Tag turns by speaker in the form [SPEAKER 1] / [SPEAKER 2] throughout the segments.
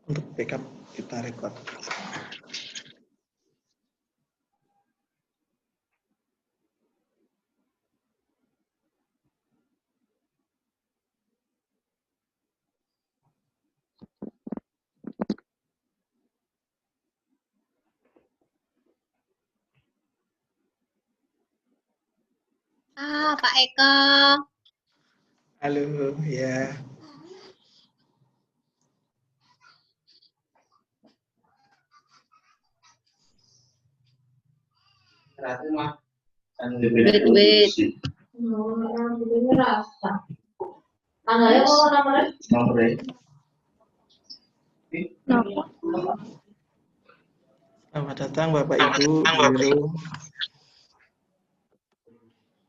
[SPEAKER 1] Untuk backup kita record.
[SPEAKER 2] Pak Eko.
[SPEAKER 1] Halo, ya.
[SPEAKER 2] Wait.
[SPEAKER 1] Selamat datang Bapak Ibu guru.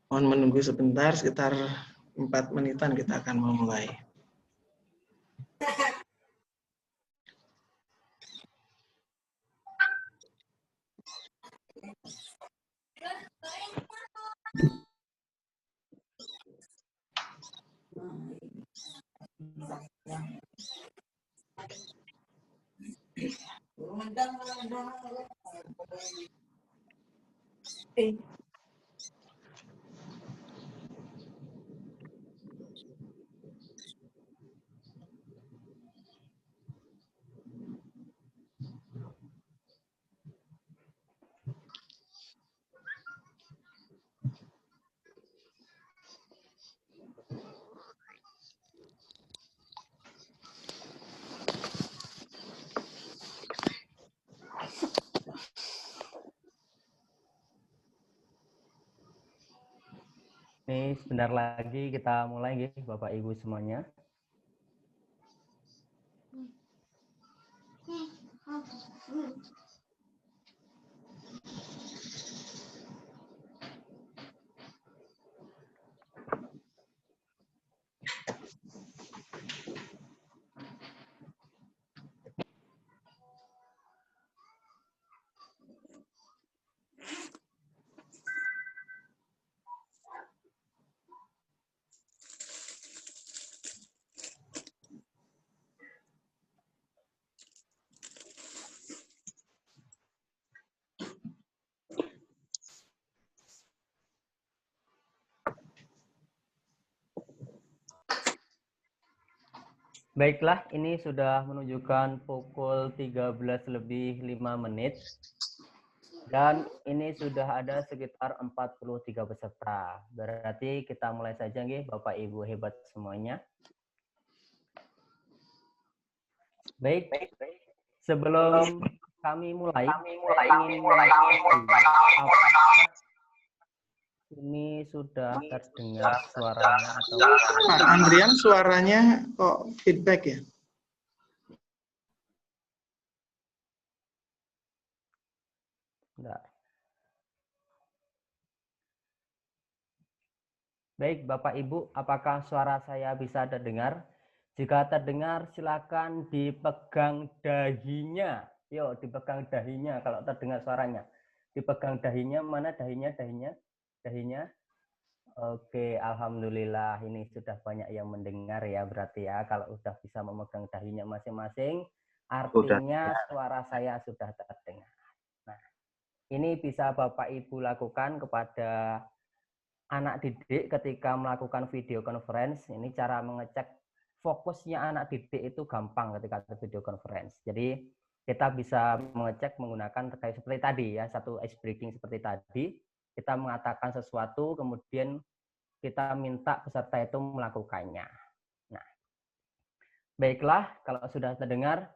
[SPEAKER 1] Mohon menunggu sebentar, sekitar 4 menitan kita akan memulai.
[SPEAKER 3] Ini sebentar lagi kita mulai ya, Bapak Ibu semuanya. Baiklah, ini sudah menunjukkan pukul 13:05 dan ini sudah ada sekitar 43 peserta. Berarti kita mulai saja nggih, Bapak Ibu hebat semuanya. Baik. Sebelum kami mulai, ingin ini sudah terdengar suaranya atau
[SPEAKER 1] Pak Andrian, suaranya kok feedback ya?
[SPEAKER 3] enggak? Baik, Bapak Ibu, apakah suara saya bisa terdengar? Jika terdengar, silakan dipegang dahinya. Yuk, dipegang dahinya kalau terdengar suaranya. Dipegang dahinya, mana dahinya? Dahinya. Oke, alhamdulillah ini sudah banyak yang mendengar ya berarti ya. Kalau sudah bisa memegang dahinya masing-masing, artinya suara saya sudah terdengar. Nah, ini bisa Bapak Ibu lakukan kepada anak didik ketika melakukan video conference. Ini cara mengecek fokusnya anak didik itu gampang ketika video conference. Jadi kita bisa mengecek menggunakan terkait seperti tadi ya, satu ice breaking seperti tadi. Kita mengatakan sesuatu, kemudian kita minta peserta itu melakukannya. Nah, baiklah, kalau sudah terdengar,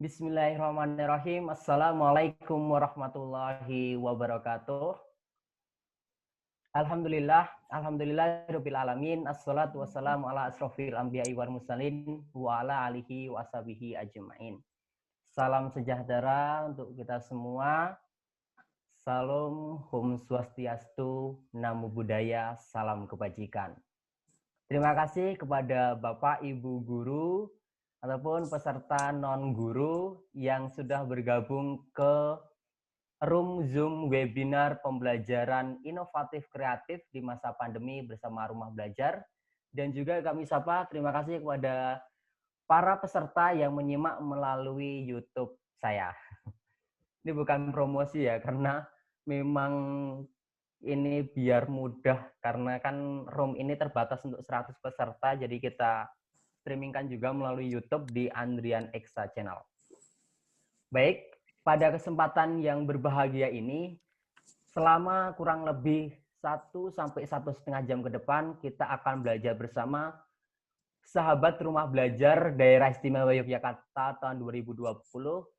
[SPEAKER 3] Bismillahirrahmanirrahim. Assalamualaikum warahmatullahi wabarakatuh. Alhamdulillahirabbil alamin. Assalatu wassalamu ala asrofil anbiya'i wal mursalin wa ala alihi wa sahbihi ajmain. Salam sejahtera untuk kita semua. Salam Om Swastiastu, Namo Buddhaya, salam kebajikan. Terima kasih kepada Bapak Ibu guru ataupun peserta non-guru yang sudah bergabung ke room Zoom webinar pembelajaran inovatif kreatif di masa pandemi bersama Rumah Belajar. Dan juga kami sapa terima kasih kepada para peserta yang menyimak melalui YouTube saya. Ini bukan promosi ya, karena memang ini biar mudah, karena kan room ini terbatas untuk 100 peserta, jadi kita streamingkan juga melalui YouTube di Andrian Eksa Channel. Baik, pada kesempatan yang berbahagia ini, selama kurang lebih 1 sampai 1,5 jam ke depan, kita akan belajar bersama sahabat rumah belajar Daerah Istimewa Yogyakarta tahun 2020,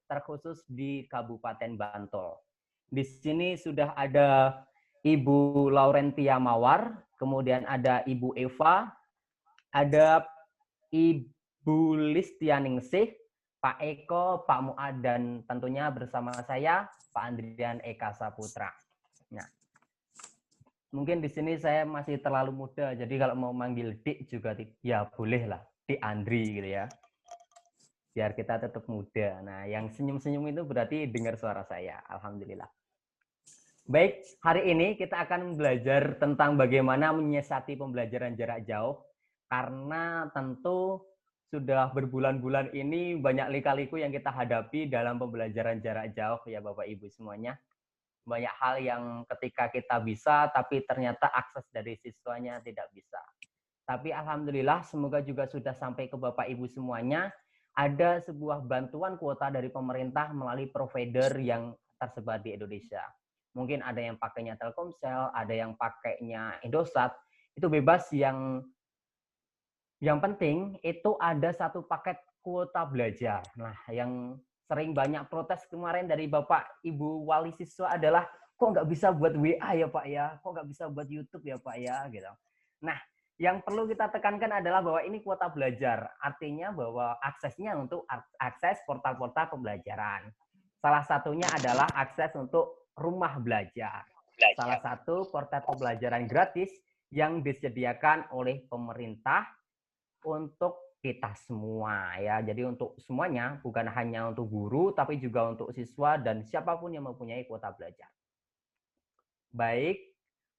[SPEAKER 3] terkhusus di Kabupaten Bantul. Di sini sudah ada Ibu Laurentia Mawar, kemudian ada Ibu Eva, ada Ibu Listianingsih, Pak Eko, Pak Muad, dan tentunya bersama saya, Pak Andrian Eka Saputra. Nah, mungkin di sini saya masih terlalu muda, jadi kalau mau manggil Dik juga ya boleh lah, Dik Andri gitu ya. Biar kita tetap muda. Nah, yang senyum-senyum itu berarti dengar suara saya. Alhamdulillah. Baik, hari ini kita akan belajar tentang bagaimana menyiasati pembelajaran jarak jauh. Karena tentu sudah berbulan-bulan ini banyak lika-liku yang kita hadapi dalam pembelajaran jarak jauh ya Bapak Ibu semuanya. Banyak hal yang ketika kita bisa, tapi ternyata akses dari siswanya tidak bisa. Tapi alhamdulillah semoga juga sudah sampai ke Bapak Ibu semuanya. Ada sebuah bantuan kuota dari pemerintah melalui provider yang tersebar di Indonesia. Mungkin ada yang pakainya Telkomsel, ada yang pakainya Indosat. Itu bebas, yang penting itu ada satu paket kuota belajar. Nah, yang sering banyak protes kemarin dari Bapak Ibu wali siswa adalah kok nggak bisa buat WA ya Pak ya, kok nggak bisa buat YouTube ya Pak ya, gitu. Nah, yang perlu kita tekankan adalah bahwa ini kuota belajar, artinya bahwa aksesnya untuk akses portal-portal pembelajaran. Salah satunya adalah akses untuk rumah belajar. Salah satu portal pembelajaran gratis yang disediakan oleh pemerintah untuk kita semua ya. Jadi untuk semuanya, bukan hanya untuk guru, tapi juga untuk siswa dan siapapun yang mempunyai kuota belajar. Baik,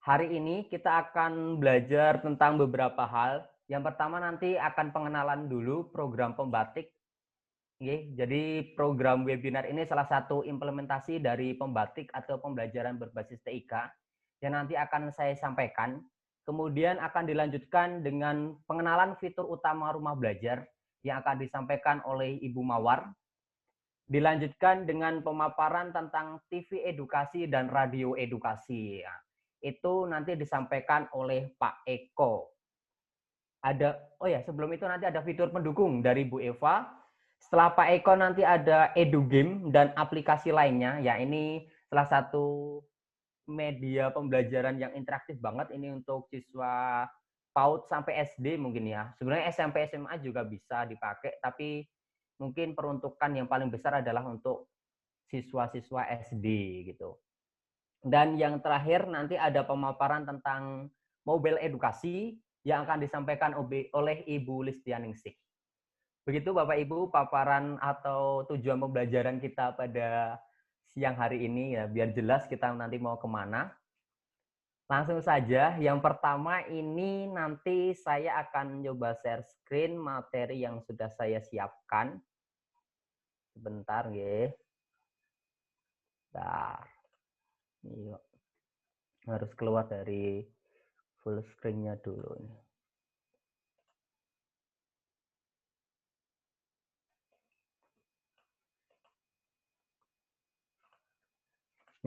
[SPEAKER 3] hari ini kita akan belajar tentang beberapa hal. Yang pertama nanti akan pengenalan dulu program Pembatik. Jadi program webinar ini salah satu implementasi dari Pembatik atau pembelajaran berbasis TIK yang nanti akan saya sampaikan. Kemudian akan dilanjutkan dengan pengenalan fitur utama rumah belajar yang akan disampaikan oleh Ibu Mawar. Dilanjutkan dengan pemaparan tentang TV edukasi dan radio edukasi. Itu nanti disampaikan oleh Pak Eko. Sebelum itu nanti ada fitur pendukung dari Bu Eva. Setelah Pak Eko nanti ada edu game dan aplikasi lainnya. Ya, ini salah satu media pembelajaran yang interaktif banget ini untuk siswa PAUD sampai SD mungkin ya. Sebenarnya SMP SMA juga bisa dipakai, tapi mungkin peruntukan yang paling besar adalah untuk siswa-siswa SD gitu. Dan yang terakhir nanti ada pemaparan tentang mobil edukasi yang akan disampaikan oleh Ibu Listianingsih. Begitu Bapak Ibu paparan atau tujuan pembelajaran kita pada siang hari ini ya, biar jelas kita nanti mau kemana. Langsung saja, yang pertama ini nanti saya akan coba share screen materi yang sudah saya siapkan. Sebentar ya. Bentar. Yuk. Harus keluar dari full screen-nya dulu nih.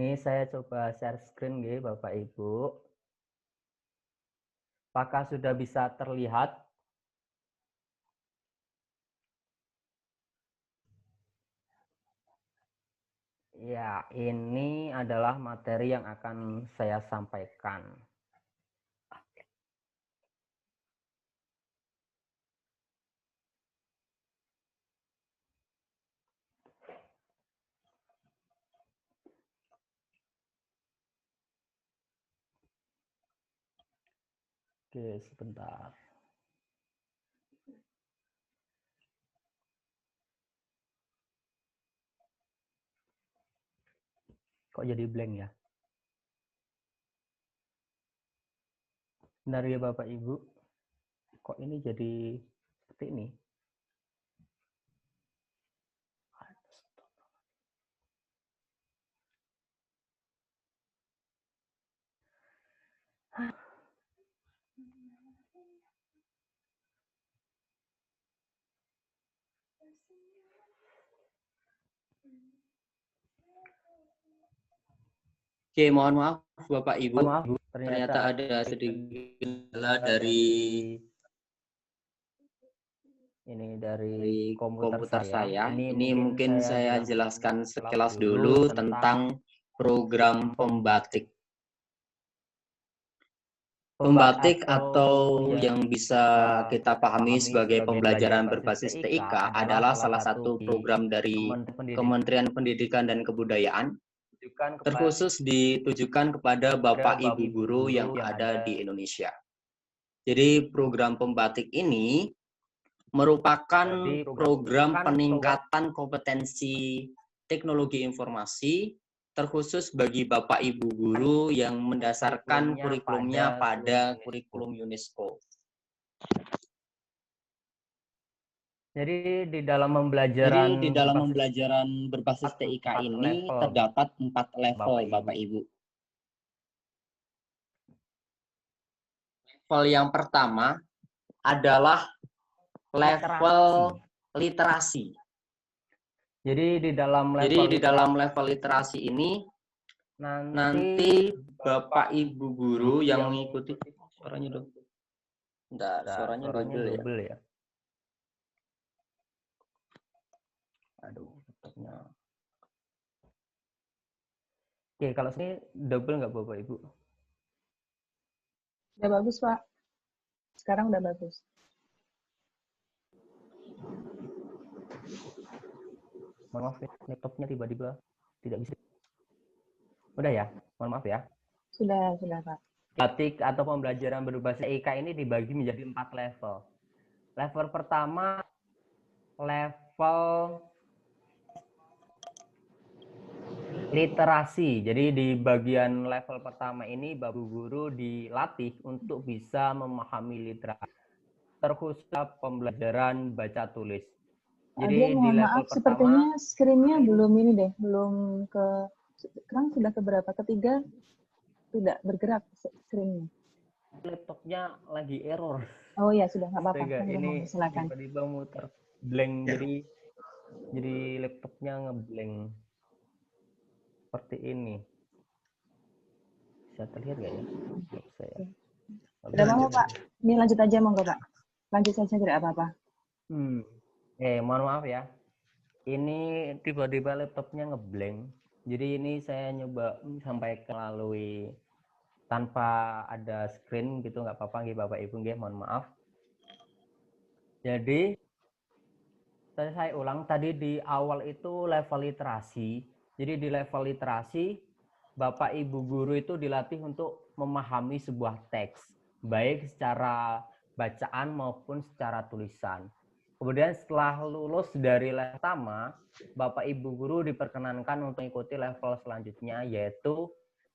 [SPEAKER 3] Ini saya coba share screen ya Bapak Ibu. Apakah sudah bisa terlihat? Ya, ini adalah materi yang akan saya sampaikan. Oke, sebentar. Kok jadi blank ya? Benar ya Bapak Ibu. Kok ini jadi seperti ini?
[SPEAKER 4] Oke, mohon maaf Bapak Ibu.
[SPEAKER 3] Mohon maaf, Bu,
[SPEAKER 4] Ternyata ada sedikit kendala dari komputer saya. Ini mungkin saya jelaskan sekilas dulu tentang program pembatik. Pembatik atau yang bisa kita pahami sebagai pembelajaran berbasis TIK adalah salah satu program dari Kementerian Pendidikan dan Kebudayaan, terkhusus ditujukan kepada Bapak Ibu guru yang ada di Indonesia. Jadi program pembatik ini merupakan program peningkatan kompetensi teknologi informasi terkhusus bagi Bapak Ibu guru yang mendasarkan kurikulumnya pada kurikulum UNESCO.
[SPEAKER 3] Jadi di dalam pembelajaran
[SPEAKER 4] berbasis TIK ini terdapat 4 level Bapak Ibu. Level yang pertama adalah level literasi. Jadi di dalam level literasi ini nanti Bapak Ibu guru yang mengikuti suaranya dong. Bentar, suaranya double ya. Aduh, laptopnya. Oke, kalau sini double nggak Bapak Ibu?
[SPEAKER 5] Udah bagus, Pak. Sekarang udah bagus.
[SPEAKER 3] Mohon maaf, laptopnya tiba-tiba tidak bisa. Udah ya, mohon maaf ya.
[SPEAKER 5] Sudah, Pak.
[SPEAKER 3] Batik atau pembelajaran berbasis TIK ini dibagi menjadi 4 level. Level pertama, level literasi. Jadi di bagian level pertama ini Bapak guru dilatih untuk bisa memahami literasi, terkhusus pembelajaran baca tulis. Jadi di level
[SPEAKER 5] maaf,
[SPEAKER 3] pertama,
[SPEAKER 5] sepertinya screen-nya belum ini deh, belum sekarang sudah ke berapa? Ketiga tidak bergerak screen-nya.
[SPEAKER 3] Laptopnya lagi error.
[SPEAKER 5] Oh ya, sudah nggak apa-apa.
[SPEAKER 3] Ini
[SPEAKER 5] Silakan.
[SPEAKER 3] tiba-tiba muter blank, jadi laptopnya ngeblank seperti ini. Bisa terlihat nggak ya?
[SPEAKER 5] Udah mau Pak? Ini lanjut aja monggo Pak. Lanjut saja tidak apa-apa.
[SPEAKER 3] Mohon maaf ya. Ini tiba-tiba laptopnya ngeblank. Jadi ini saya nyoba sampaikan melalui tanpa ada screen gitu, nggak apa-apa nggih Bapak Ibu nggih, mohon maaf. Jadi saya ulang tadi di awal itu level literasi. Jadi di level literasi Bapak Ibu guru itu dilatih untuk memahami sebuah teks, baik secara bacaan maupun secara tulisan. Kemudian setelah lulus dari level pertama, Bapak Ibu guru diperkenankan untuk mengikuti level selanjutnya, yaitu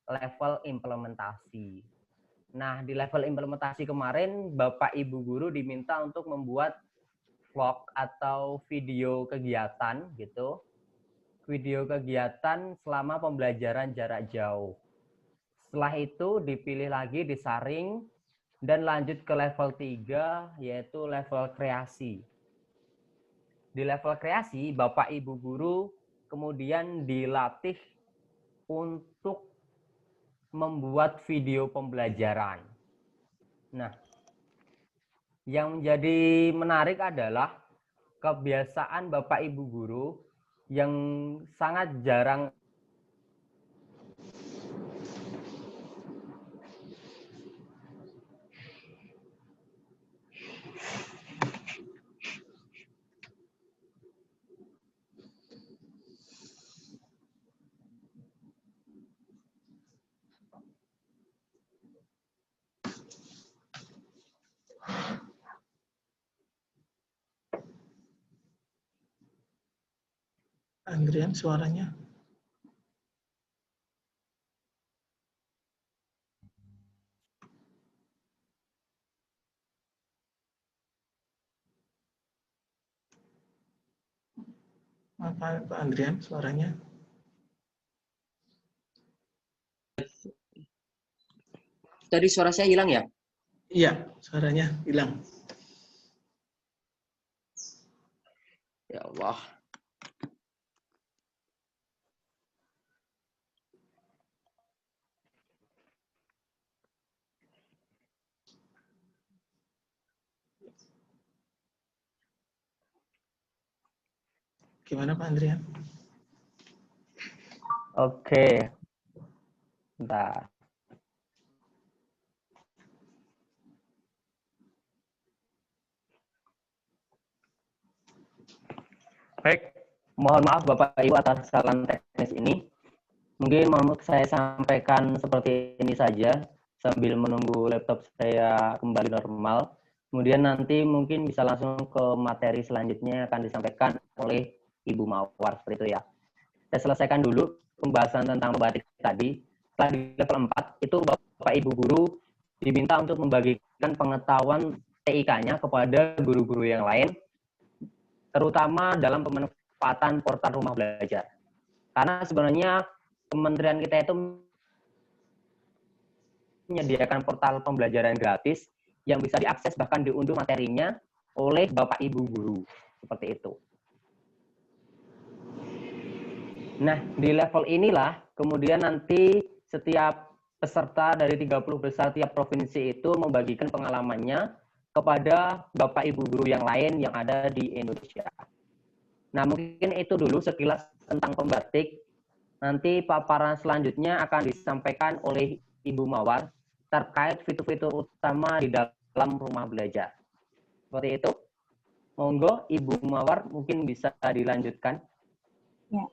[SPEAKER 3] level implementasi. Nah, di level implementasi kemarin, Bapak Ibu guru diminta untuk membuat vlog atau video kegiatan gitu. Video kegiatan selama pembelajaran jarak jauh. Setelah itu dipilih lagi, disaring, dan lanjut ke level 3, yaitu level kreasi. Di level kreasi, Bapak Ibu guru kemudian dilatih untuk membuat video pembelajaran. Nah, yang menjadi menarik adalah kebiasaan Bapak Ibu guru yang sangat jarang
[SPEAKER 1] Andrian suaranya. Apa Pak Andrian suaranya?
[SPEAKER 4] Tadi suara saya hilang ya?
[SPEAKER 1] Iya, suaranya hilang.
[SPEAKER 4] Ya Allah.
[SPEAKER 1] Gimana Pak Andrian?
[SPEAKER 3] Oke. Bentar. Baik, mohon maaf Bapak Ibu atas kesalahan teknis ini. Mungkin mau saya sampaikan seperti ini saja sambil menunggu laptop saya kembali normal. Kemudian nanti mungkin bisa langsung ke materi selanjutnya yang akan disampaikan oleh Ibu Mawar seperti itu ya. Saya selesaikan dulu pembahasan tentang membatik tadi. Setelah di level 4 itu Bapak Ibu guru diminta untuk membagikan pengetahuan TIK-nya kepada guru-guru yang lain, terutama dalam pemanfaatan portal rumah belajar. Karena sebenarnya kementerian kita itu menyediakan portal pembelajaran gratis yang bisa diakses bahkan diunduh materinya oleh Bapak Ibu guru. Seperti itu. Nah, di level inilah kemudian nanti setiap peserta dari 30 besar tiap provinsi itu membagikan pengalamannya kepada Bapak Ibu guru yang lain yang ada di Indonesia. Nah, mungkin itu dulu sekilas tentang pembatik. Nanti paparan selanjutnya akan disampaikan oleh Ibu Mawar terkait fitur-fitur utama di dalam rumah belajar. Seperti itu. Monggo Ibu Mawar mungkin bisa dilanjutkan.
[SPEAKER 5] Ya.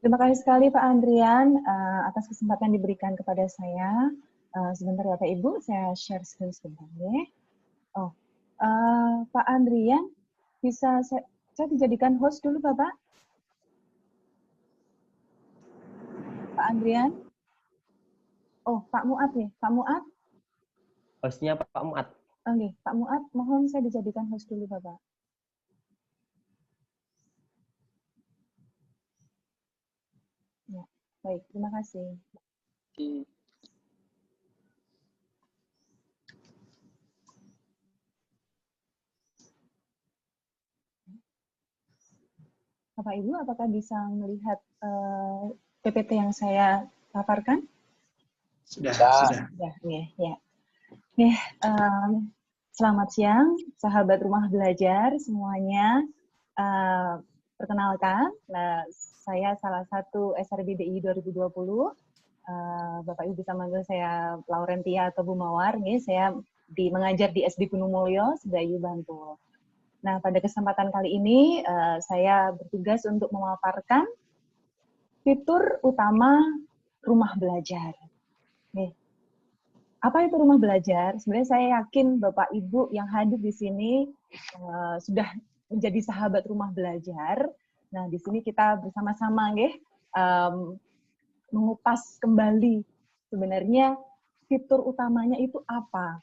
[SPEAKER 5] Terima kasih sekali Pak Andrian atas kesempatan diberikan kepada saya. Sebentar Bapak Ibu, saya share screen sebentar ya. Oh, Pak Andrian, bisa saya dijadikan host dulu Bapak? Pak Andrian? Oh, Pak Muat nih, Pak Muat?
[SPEAKER 3] Hostnya Pak Muat.
[SPEAKER 5] Oke, Pak Muat, mohon saya dijadikan host dulu Bapak. Ya, baik, terima kasih. Bapak Ibu, apakah bisa melihat PPT yang saya paparkan?
[SPEAKER 1] Sudah.
[SPEAKER 5] Sudah, ya. Selamat siang, sahabat rumah belajar semuanya. Perkenalkan, saya salah satu SRBDI 2020. Bapak Ibu bisa manggil saya Laurentia atau Bu Mawar. Saya mengajar di SD Gunung Mulyo, Sedayu, Bantul. Nah, pada kesempatan kali ini saya bertugas untuk memaparkan fitur utama rumah belajar. Apa itu rumah belajar? Sebenarnya saya yakin Bapak Ibu yang hadir di sini sudah menjadi sahabat rumah belajar. Nah, di sini kita bersama-sama mengupas kembali sebenarnya fitur utamanya itu apa?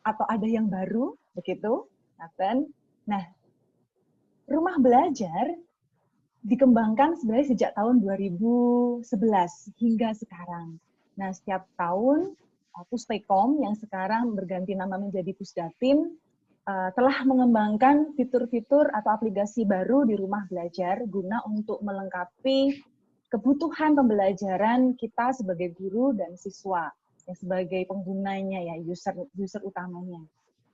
[SPEAKER 5] Atau ada yang baru, begitu. Nah, rumah belajar dikembangkan sebenarnya sejak tahun 2011 hingga sekarang. Nah, setiap tahun Pustekom yang sekarang berganti nama menjadi Pusdatin telah mengembangkan fitur-fitur atau aplikasi baru di rumah belajar guna untuk melengkapi kebutuhan pembelajaran kita sebagai guru dan siswa, sebagai penggunanya, user utamanya.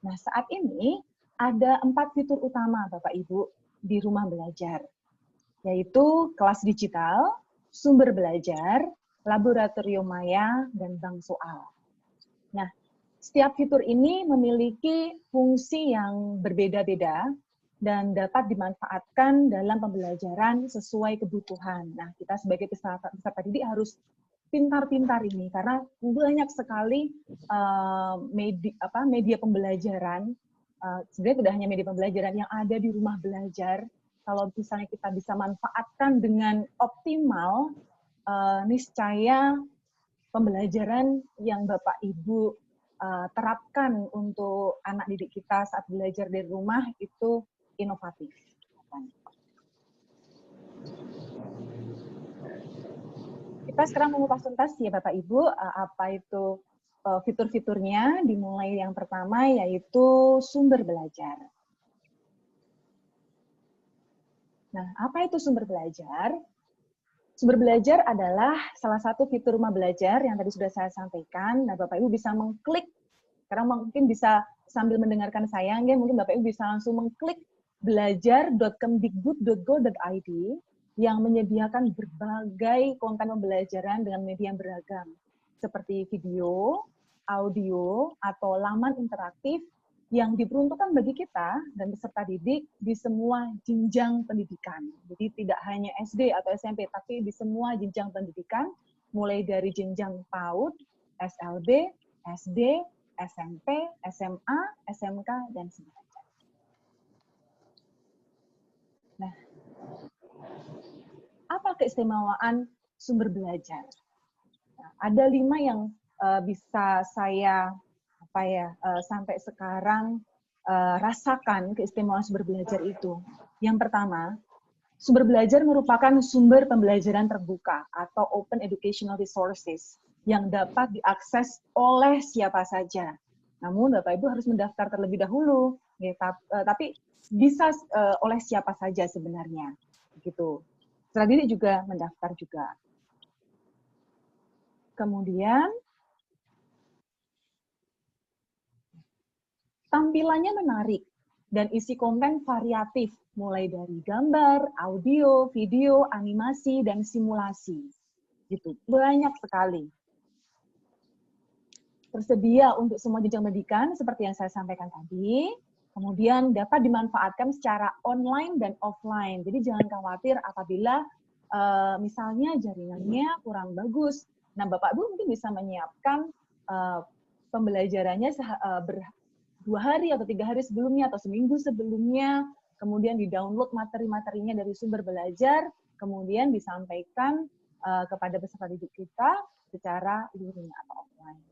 [SPEAKER 5] Nah, saat ini ada 4 fitur utama Bapak Ibu di rumah belajar, yaitu kelas digital, sumber belajar, laboratorium maya, dan bank soal. Nah, setiap fitur ini memiliki fungsi yang berbeda-beda dan dapat dimanfaatkan dalam pembelajaran sesuai kebutuhan. Nah, kita sebagai peserta didik harus pintar-pintar ini, karena banyak sekali media pembelajaran, sebenarnya tidak hanya media pembelajaran yang ada di rumah belajar. Kalau misalnya kita bisa manfaatkan dengan optimal, niscaya pembelajaran yang Bapak Ibu terapkan untuk anak didik kita saat belajar dari rumah itu inovatif. Kita sekarang mengupas tuntas ya Bapak Ibu, apa itu fitur-fiturnya, dimulai yang pertama yaitu sumber belajar. Nah, apa itu sumber belajar? Sumber belajar adalah salah satu fitur rumah belajar yang tadi sudah saya sampaikan. Nah, Bapak Ibu bisa mengklik, karena mungkin bisa sambil mendengarkan saya, mungkin Bapak Ibu bisa langsung mengklik belajar.kemdikbud.go.id yang menyediakan berbagai konten pembelajaran dengan media yang beragam, seperti video, audio, atau laman interaktif yang diperuntukkan bagi kita dan peserta didik di semua jenjang pendidikan. Jadi tidak hanya SD atau SMP, tapi di semua jenjang pendidikan, mulai dari jenjang PAUD, SLB, SD, SMP, SMA, SMK, dan sebagainya. Nah, apa keistimewaan sumber belajar? Nah, ada 5 yang bisa saya sampai sekarang rasakan keistimewaan sumber belajar itu. Yang pertama, sumber belajar merupakan sumber pembelajaran terbuka atau open educational resources yang dapat diakses oleh siapa saja. Namun Bapak Ibu harus mendaftar terlebih dahulu, ya, tapi bisa oleh siapa saja sebenarnya, gitu. Peserta didik juga mendaftar juga. Kemudian tampilannya menarik dan isi konten variatif, mulai dari gambar, audio, video, animasi, dan simulasi. Gitu. Banyak sekali. Tersedia untuk semua jenjang pendidikan seperti yang saya sampaikan tadi. Kemudian dapat dimanfaatkan secara online dan offline. Jadi jangan khawatir apabila misalnya jaringannya kurang bagus. Nah, Bapak Ibu mungkin bisa menyiapkan pembelajarannya 2 hari atau 3 hari sebelumnya atau seminggu sebelumnya, kemudian di-download materi-materinya dari sumber belajar, kemudian disampaikan kepada peserta didik kita secara luring atau offline.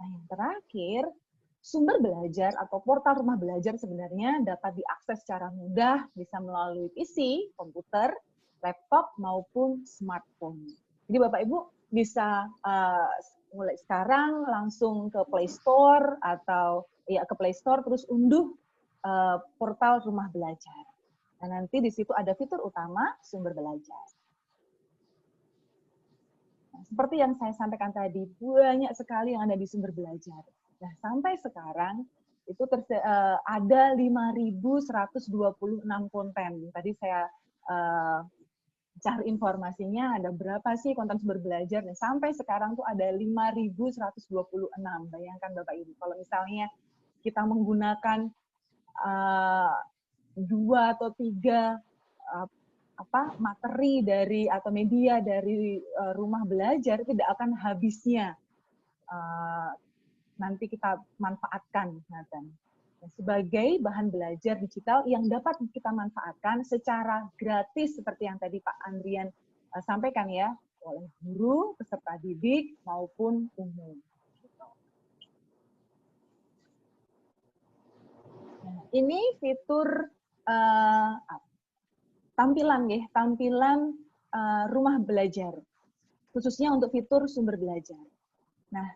[SPEAKER 5] Nah, yang terakhir, sumber belajar atau portal rumah belajar sebenarnya dapat diakses secara mudah, bisa melalui PC, komputer, laptop, maupun smartphone. Jadi Bapak Ibu bisa mulai sekarang langsung ke Play Store atau ke Play Store terus unduh portal rumah belajar. Nah, nanti di situ ada fitur utama sumber belajar. Nah, seperti yang saya sampaikan tadi, banyak sekali yang ada di sumber belajar. Nah, sampai sekarang itu ada 5.126 konten. Tadi saya cari informasinya, ada berapa sih konten sumber belajar. Dan sampai sekarang tuh ada 5.126. Bayangkan Bapak Ibu, kalau misalnya kita menggunakan 2 atau 3 materi dari atau media dari rumah belajar, tidak akan habisnya nanti kita manfaatkan sebagai bahan belajar digital yang dapat kita manfaatkan secara gratis seperti yang tadi Pak Andrian sampaikan ya, oleh guru, peserta didik maupun umum. Nah, ini fitur tampilan rumah belajar, khususnya untuk fitur sumber belajar. Nah,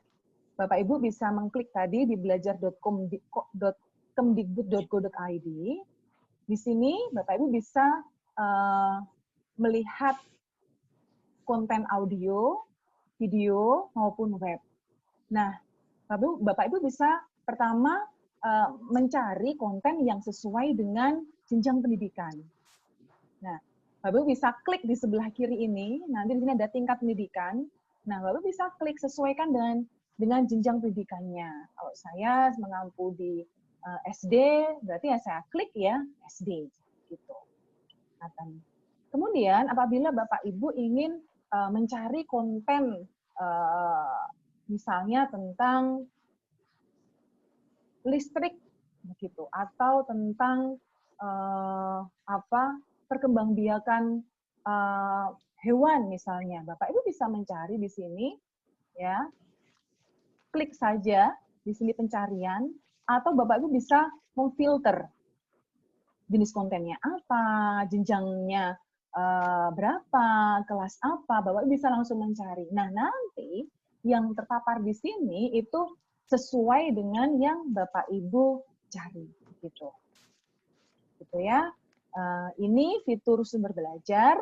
[SPEAKER 5] Bapak Ibu bisa mengklik tadi di belajar.kemdikbud.go.id. Di sini Bapak Ibu bisa melihat konten audio, video, maupun web. Nah, Bapak Ibu bisa pertama mencari konten yang sesuai dengan jenjang pendidikan. Nah, Bapak bisa klik di sebelah kiri ini, nanti di sini ada tingkat pendidikan. Nah, Bapak bisa klik sesuaikan dengan jenjang pendidikannya. Kalau saya mengampu di SD, berarti ya saya klik ya SD, gitu. Kemudian apabila Bapak Ibu ingin mencari konten, misalnya tentang listrik, begitu, atau tentang perkembangbiakan hewan misalnya, Bapak Ibu bisa mencari di sini, ya, klik saja di sini pencarian, atau Bapak Ibu bisa memfilter jenis kontennya apa, jenjangnya berapa, kelas apa, Bapak Ibu bisa langsung mencari. Nah, nanti yang terpapar di sini itu sesuai dengan yang Bapak Ibu cari, gitu. Gitu ya. Ini fitur sumber belajar.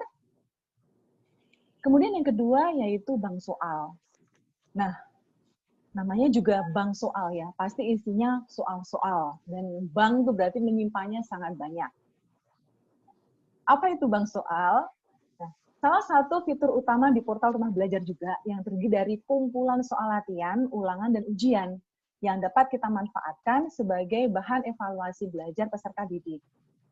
[SPEAKER 5] Kemudian yang kedua yaitu bank soal. Nah, namanya juga bank soal ya, pasti isinya soal-soal. Dan bank itu berarti menyimpannya sangat banyak. Apa itu Bank Soal? Nah, salah satu fitur utama di portal Rumah Belajar juga yang terdiri dari kumpulan soal latihan, ulangan, dan ujian yang dapat kita manfaatkan sebagai bahan evaluasi belajar peserta didik.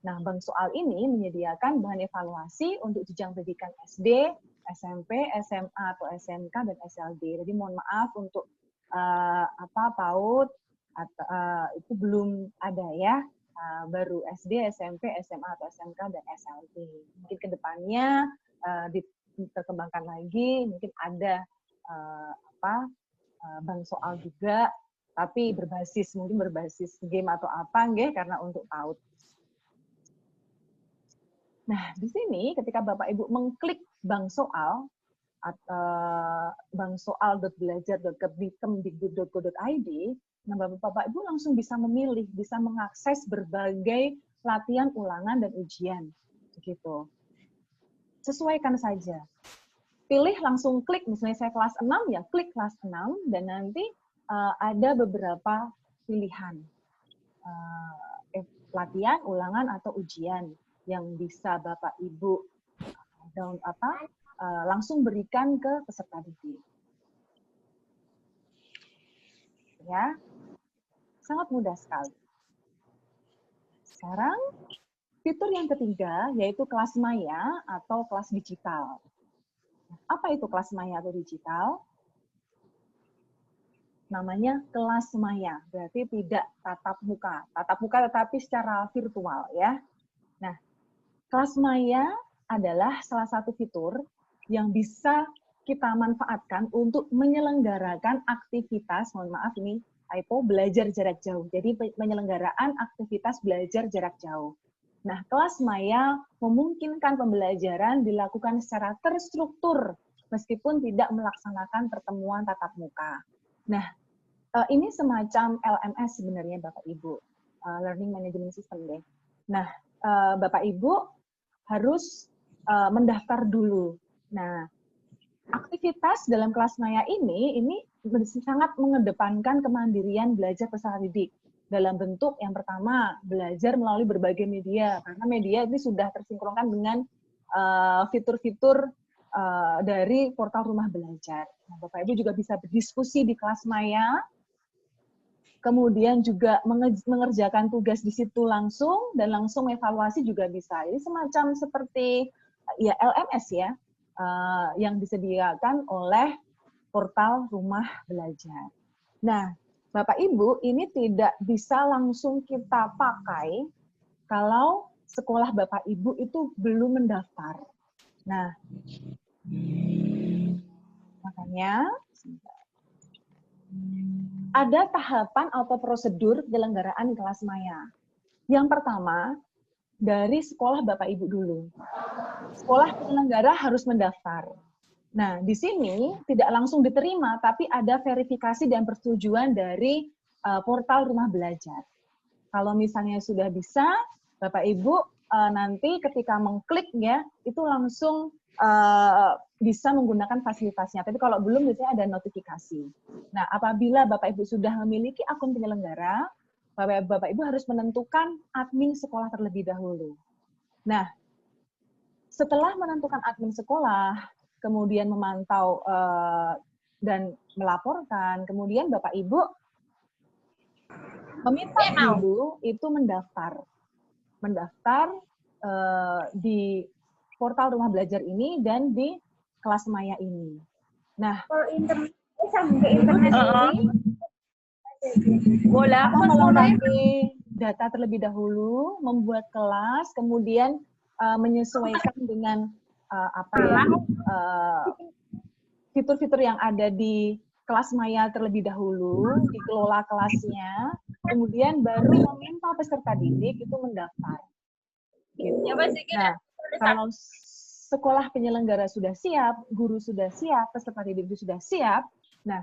[SPEAKER 5] Nah, Bank Soal ini menyediakan bahan evaluasi untuk jenjang pendidikan SD, SMP, SMA atau SMK, dan SLD. Jadi mohon maaf untuk PAUD itu belum ada ya, baru SD, SMP, SMA atau SMK, dan SLD. Mungkin kedepannya diterkembangkan lagi, mungkin ada Bank Soal juga, tapi mungkin berbasis game atau apa, nggih, karena untuk PAUD. Nah, di sini ketika Bapak Ibu mengklik Bank Soal, banksoal.belajar.kemdikbud.go.id, nah Bapak Ibu langsung bisa memilih, bisa mengakses berbagai latihan, ulangan, dan ujian. Begitu. Sesuaikan saja. Pilih langsung klik, misalnya saya kelas 6, ya klik kelas 6, dan nanti ada beberapa pilihan. Latihan, ulangan, atau ujian yang bisa Bapak Ibu langsung berikan ke peserta didik. Ya, sangat mudah sekali. Sekarang fitur yang ketiga yaitu kelas maya atau kelas digital. Apa itu kelas maya atau digital? Namanya kelas maya, berarti tidak tatap muka. Tatap muka tetapi secara virtual ya. Nah, kelas maya adalah salah satu fitur yang bisa kita manfaatkan untuk menyelenggarakan aktivitas, mohon maaf ini typo, belajar jarak jauh. Jadi penyelenggaraan aktivitas belajar jarak jauh. Nah, kelas maya memungkinkan pembelajaran dilakukan secara terstruktur meskipun tidak melaksanakan pertemuan tatap muka. Nah, ini semacam LMS sebenarnya Bapak Ibu, Learning Management System deh. Nah, Bapak Ibu harus mendaftar dulu. Nah, aktivitas dalam kelas maya ini sangat mengedepankan kemandirian belajar peserta didik. Dalam bentuk yang pertama, belajar melalui berbagai media. Karena media ini sudah tersinkronkan dengan fitur-fitur dari portal Rumah Belajar. Nah, Bapak Ibu juga bisa berdiskusi di kelas maya, kemudian juga mengerjakan tugas di situ langsung, dan langsung evaluasi juga bisa. Ini semacam seperti ya LMS ya, yang disediakan oleh portal Rumah Belajar. Nah, Bapak Ibu, ini tidak bisa langsung kita pakai kalau sekolah Bapak Ibu itu belum mendaftar. Nah, makanya ada tahapan atau prosedur penyelenggaraan kelas maya. Yang pertama, dari sekolah Bapak Ibu dulu. Sekolah penyelenggara harus mendaftar. Nah, di sini tidak langsung diterima, tapi ada verifikasi dan persetujuan dari portal Rumah Belajar. Kalau misalnya sudah bisa, Bapak Ibu nanti ketika mengklik ya, itu langsung bisa menggunakan fasilitasnya. Tapi kalau belum, biasanya ada notifikasi. Nah, apabila Bapak Ibu sudah memiliki akun penyelenggara, Bapak Ibu harus menentukan admin sekolah terlebih dahulu. Nah, setelah menentukan admin sekolah, kemudian memantau dan melaporkan, kemudian Bapak Ibu meminta dulu itu mendaftar di portal Rumah Belajar ini dan di kelas maya ini. Nah, internet ini melengkapi data terlebih dahulu, membuat kelas, kemudian menyesuaikan dengan fitur-fitur yang ada di kelas maya terlebih dahulu, dikelola kelasnya, kemudian baru meminta peserta didik itu mendaftar. Gitu. Nah, kalau sekolah penyelenggara sudah siap, guru sudah siap, peserta didik sudah siap, nah,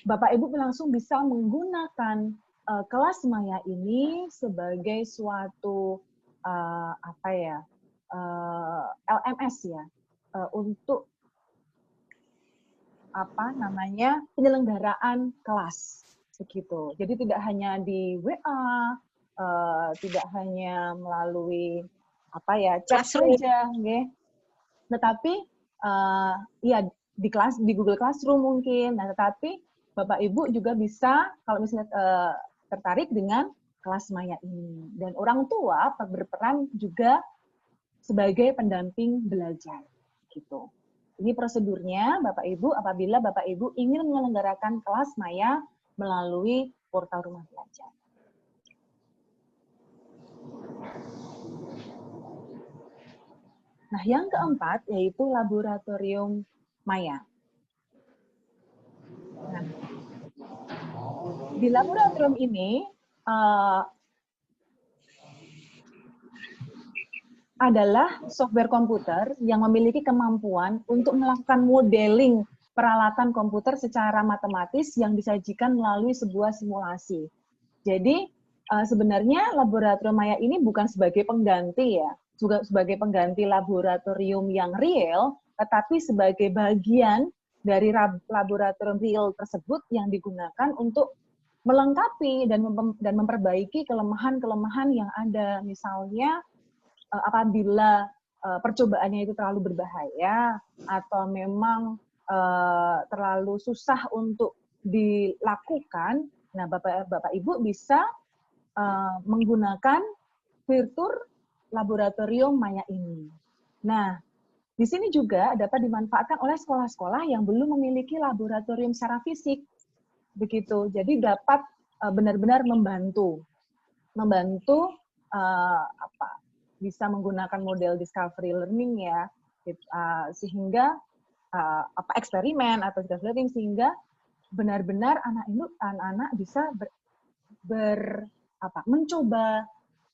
[SPEAKER 5] Bapak Ibu langsung bisa menggunakan kelas maya ini sebagai suatu LMS ya, untuk penyelenggaraan kelas begitu. Jadi tidak hanya di WA, tidak hanya melalui chat
[SPEAKER 2] Classroom.
[SPEAKER 5] saja, nggih. Tetapi ya di Google Classroom mungkin. Nah, tetapi Bapak Ibu juga bisa kalau misalnya tertarik dengan kelas maya ini. Dan orang tua berperan juga sebagai pendamping belajar gitu. Ini prosedurnya Bapak Ibu apabila Bapak Ibu ingin menyelenggarakan kelas maya melalui portal Rumah Belajar. Nah, yang keempat yaitu laboratorium maya. Nah, di laboratorium ini adalah software komputer yang memiliki kemampuan untuk melakukan modeling peralatan komputer secara matematis yang disajikan melalui sebuah simulasi. Jadi sebenarnya laboratorium maya ini bukan sebagai pengganti ya, juga sebagai pengganti laboratorium yang real, tetapi sebagai bagian dari laboratorium real tersebut yang digunakan untuk melengkapi dan memperbaiki kelemahan-kelemahan yang ada. Misalnya apabila percobaannya itu terlalu berbahaya atau memang terlalu susah untuk dilakukan, nah Bapak Ibu bisa menggunakan fitur laboratorium maya ini. Nah, di sini juga dapat dimanfaatkan oleh sekolah-sekolah yang belum memiliki laboratorium secara fisik, begitu. Jadi dapat benar-benar membantu bisa menggunakan model discovery learning ya, sehingga eksperimen atau discovery learning sehingga benar-benar anak-anak bisa mencoba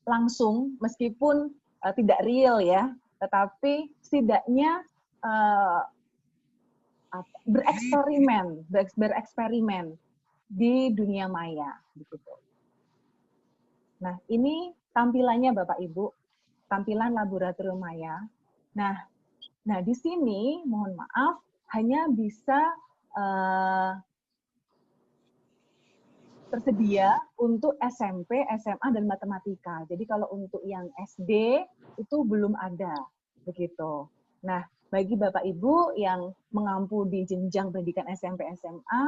[SPEAKER 5] langsung meskipun tidak real ya, tetapi setidaknya bereksperimen di dunia maya begitu. Nah, ini tampilannya Bapak Ibu, tampilan laboratorium maya. Nah di sini mohon maaf hanya bisa tersedia untuk SMP, SMA dan matematika. Jadi kalau untuk yang SD itu belum ada begitu. Nah, bagi Bapak Ibu yang mengampu di jenjang pendidikan SMP, SMA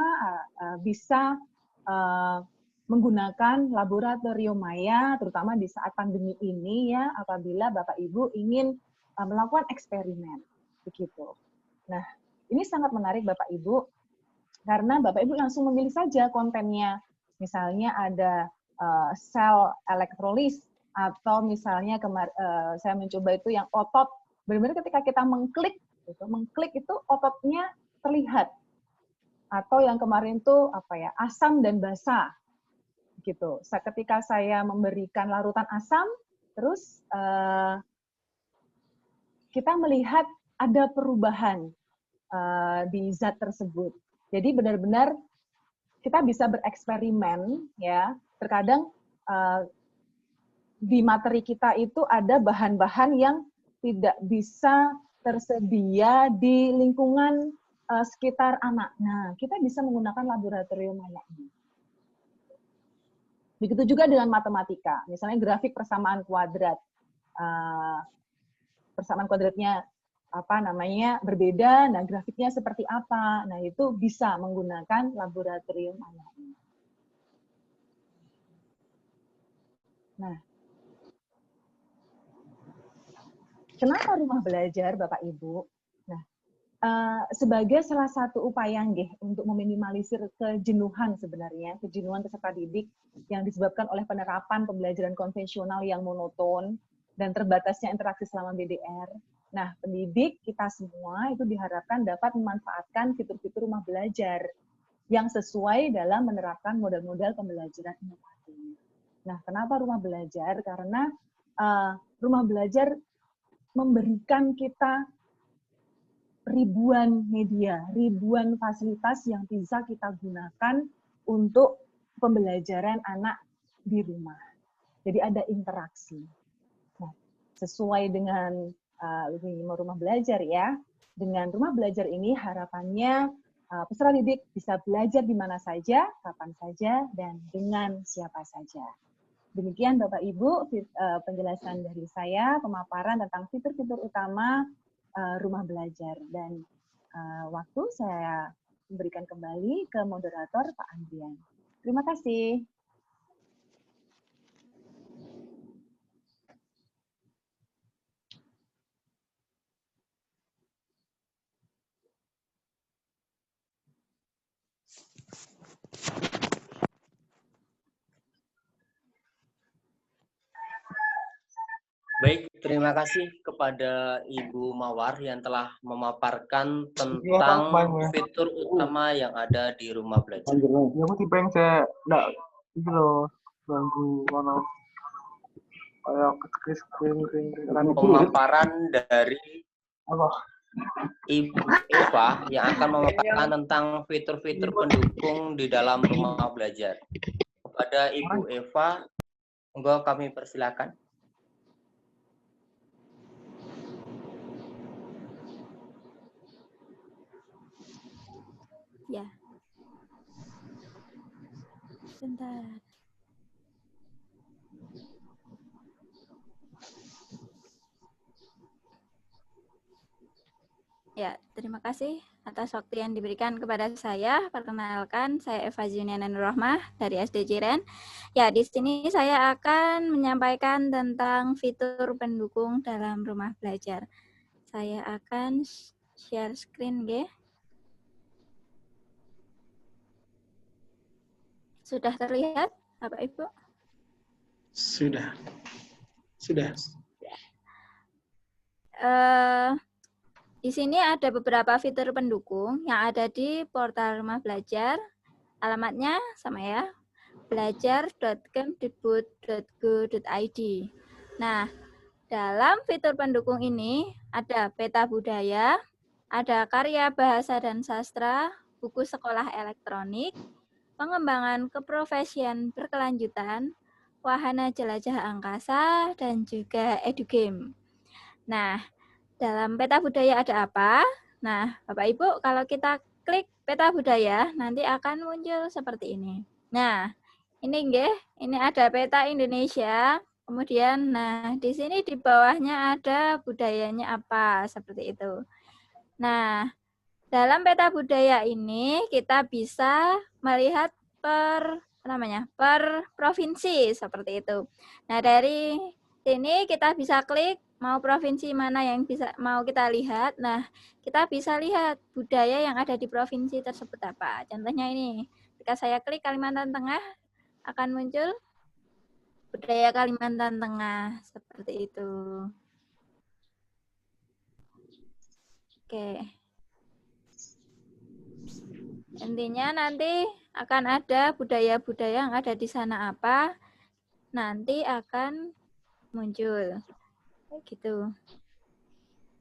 [SPEAKER 5] bisa menggunakan laboratorium maya terutama di saat pandemi ini ya, apabila Bapak Ibu ingin melakukan eksperimen begitu. Nah, ini sangat menarik Bapak Ibu karena Bapak Ibu langsung memilih saja kontennya. Misalnya ada sel elektrolis atau misalnya saya mencoba itu yang otot. Benar-benar ketika kita mengklik itu ototnya terlihat. Atau yang kemarin itu asam dan basa gitu. Ketika saya memberikan larutan asam, terus kita melihat ada perubahan di zat tersebut. Jadi benar-benar kita bisa bereksperimen ya. Terkadang di materi kita itu ada bahan-bahan yang tidak bisa tersedia di lingkungan sekitar anak. Nah, kita bisa menggunakan laboratorium maya ini. Begitu juga dengan matematika, misalnya grafik persamaan kuadrat. Persamaan kuadratnya berbeda, nah grafiknya seperti apa. Nah, itu bisa menggunakan laboratorium maya ini. Nah, kenapa rumah belajar, Bapak Ibu? Nah, sebagai salah satu upaya untuk meminimalisir kejenuhan sebenarnya, kejenuhan peserta didik yang disebabkan oleh penerapan pembelajaran konvensional yang monoton dan terbatasnya interaksi selama BDR. Nah, pendidik kita semua itu diharapkan dapat memanfaatkan fitur-fitur rumah belajar yang sesuai dalam menerapkan model-model pembelajaran inovatif. Nah, kenapa rumah belajar? Karena rumah belajar memberikan kita ribuan media, ribuan fasilitas yang bisa kita gunakan untuk pembelajaran anak di rumah. Jadi ada interaksi. Nah, sesuai dengan rumah belajar ya. Dengan rumah belajar ini harapannya peserta didik bisa belajar di mana saja, kapan saja, dan dengan siapa saja. Demikian Bapak Ibu penjelasan dari saya, pemaparan tentang fitur-fitur utama rumah belajar. Dan waktu saya memberikan kembali ke moderator Pak Andrian. Terima kasih.
[SPEAKER 4] Baik, terima kasih kepada Ibu Mawar yang telah memaparkan tentang fitur utama yang ada di rumah belajar.
[SPEAKER 6] Ya, aku tipe yang saya enggak itu loh, ganggu mana kayak screen
[SPEAKER 4] Pemaparan dari
[SPEAKER 6] apa?
[SPEAKER 4] Ibu Eva yang akan memaparkan tentang fitur-fitur pendukung di dalam rumah belajar. Kepada Ibu Eva, monggo kami persilakan.
[SPEAKER 7] Ya. Bentar. Ya, terima kasih atas waktu yang diberikan kepada saya. Perkenalkan, saya Eva Juniana Nurrohmah dari SD Jiren. Ya, di sini saya akan menyampaikan tentang fitur pendukung dalam rumah belajar. Saya akan share screen, ya. Sudah terlihat, Bapak Ibu?
[SPEAKER 1] Sudah.
[SPEAKER 7] Di sini ada beberapa fitur pendukung yang ada di portal rumah belajar. Alamatnya sama ya, belajar.kemdikbud.go.id. Nah, dalam fitur pendukung ini ada peta budaya, ada karya bahasa dan sastra, buku sekolah elektronik, pengembangan keprofesian berkelanjutan, wahana jelajah angkasa, dan juga edugame. Nah, dalam peta budaya ada apa? Nah, Bapak Ibu, kalau kita klik peta budaya, nanti akan muncul seperti ini. Nah, ini ada peta Indonesia. Kemudian, nah, di sini di bawahnya ada budayanya apa, seperti itu. Nah, dalam peta budaya ini kita bisa melihat per provinsi seperti itu. Nah, dari sini kita bisa klik mau provinsi mana yang mau kita lihat. Nah, kita bisa lihat budaya yang ada di provinsi tersebut apa. Contohnya ini, ketika saya klik Kalimantan Tengah akan muncul budaya Kalimantan Tengah seperti itu. Oke. Intinya nanti akan ada budaya-budaya yang ada di sana apa, nanti akan muncul. Kayak gitu.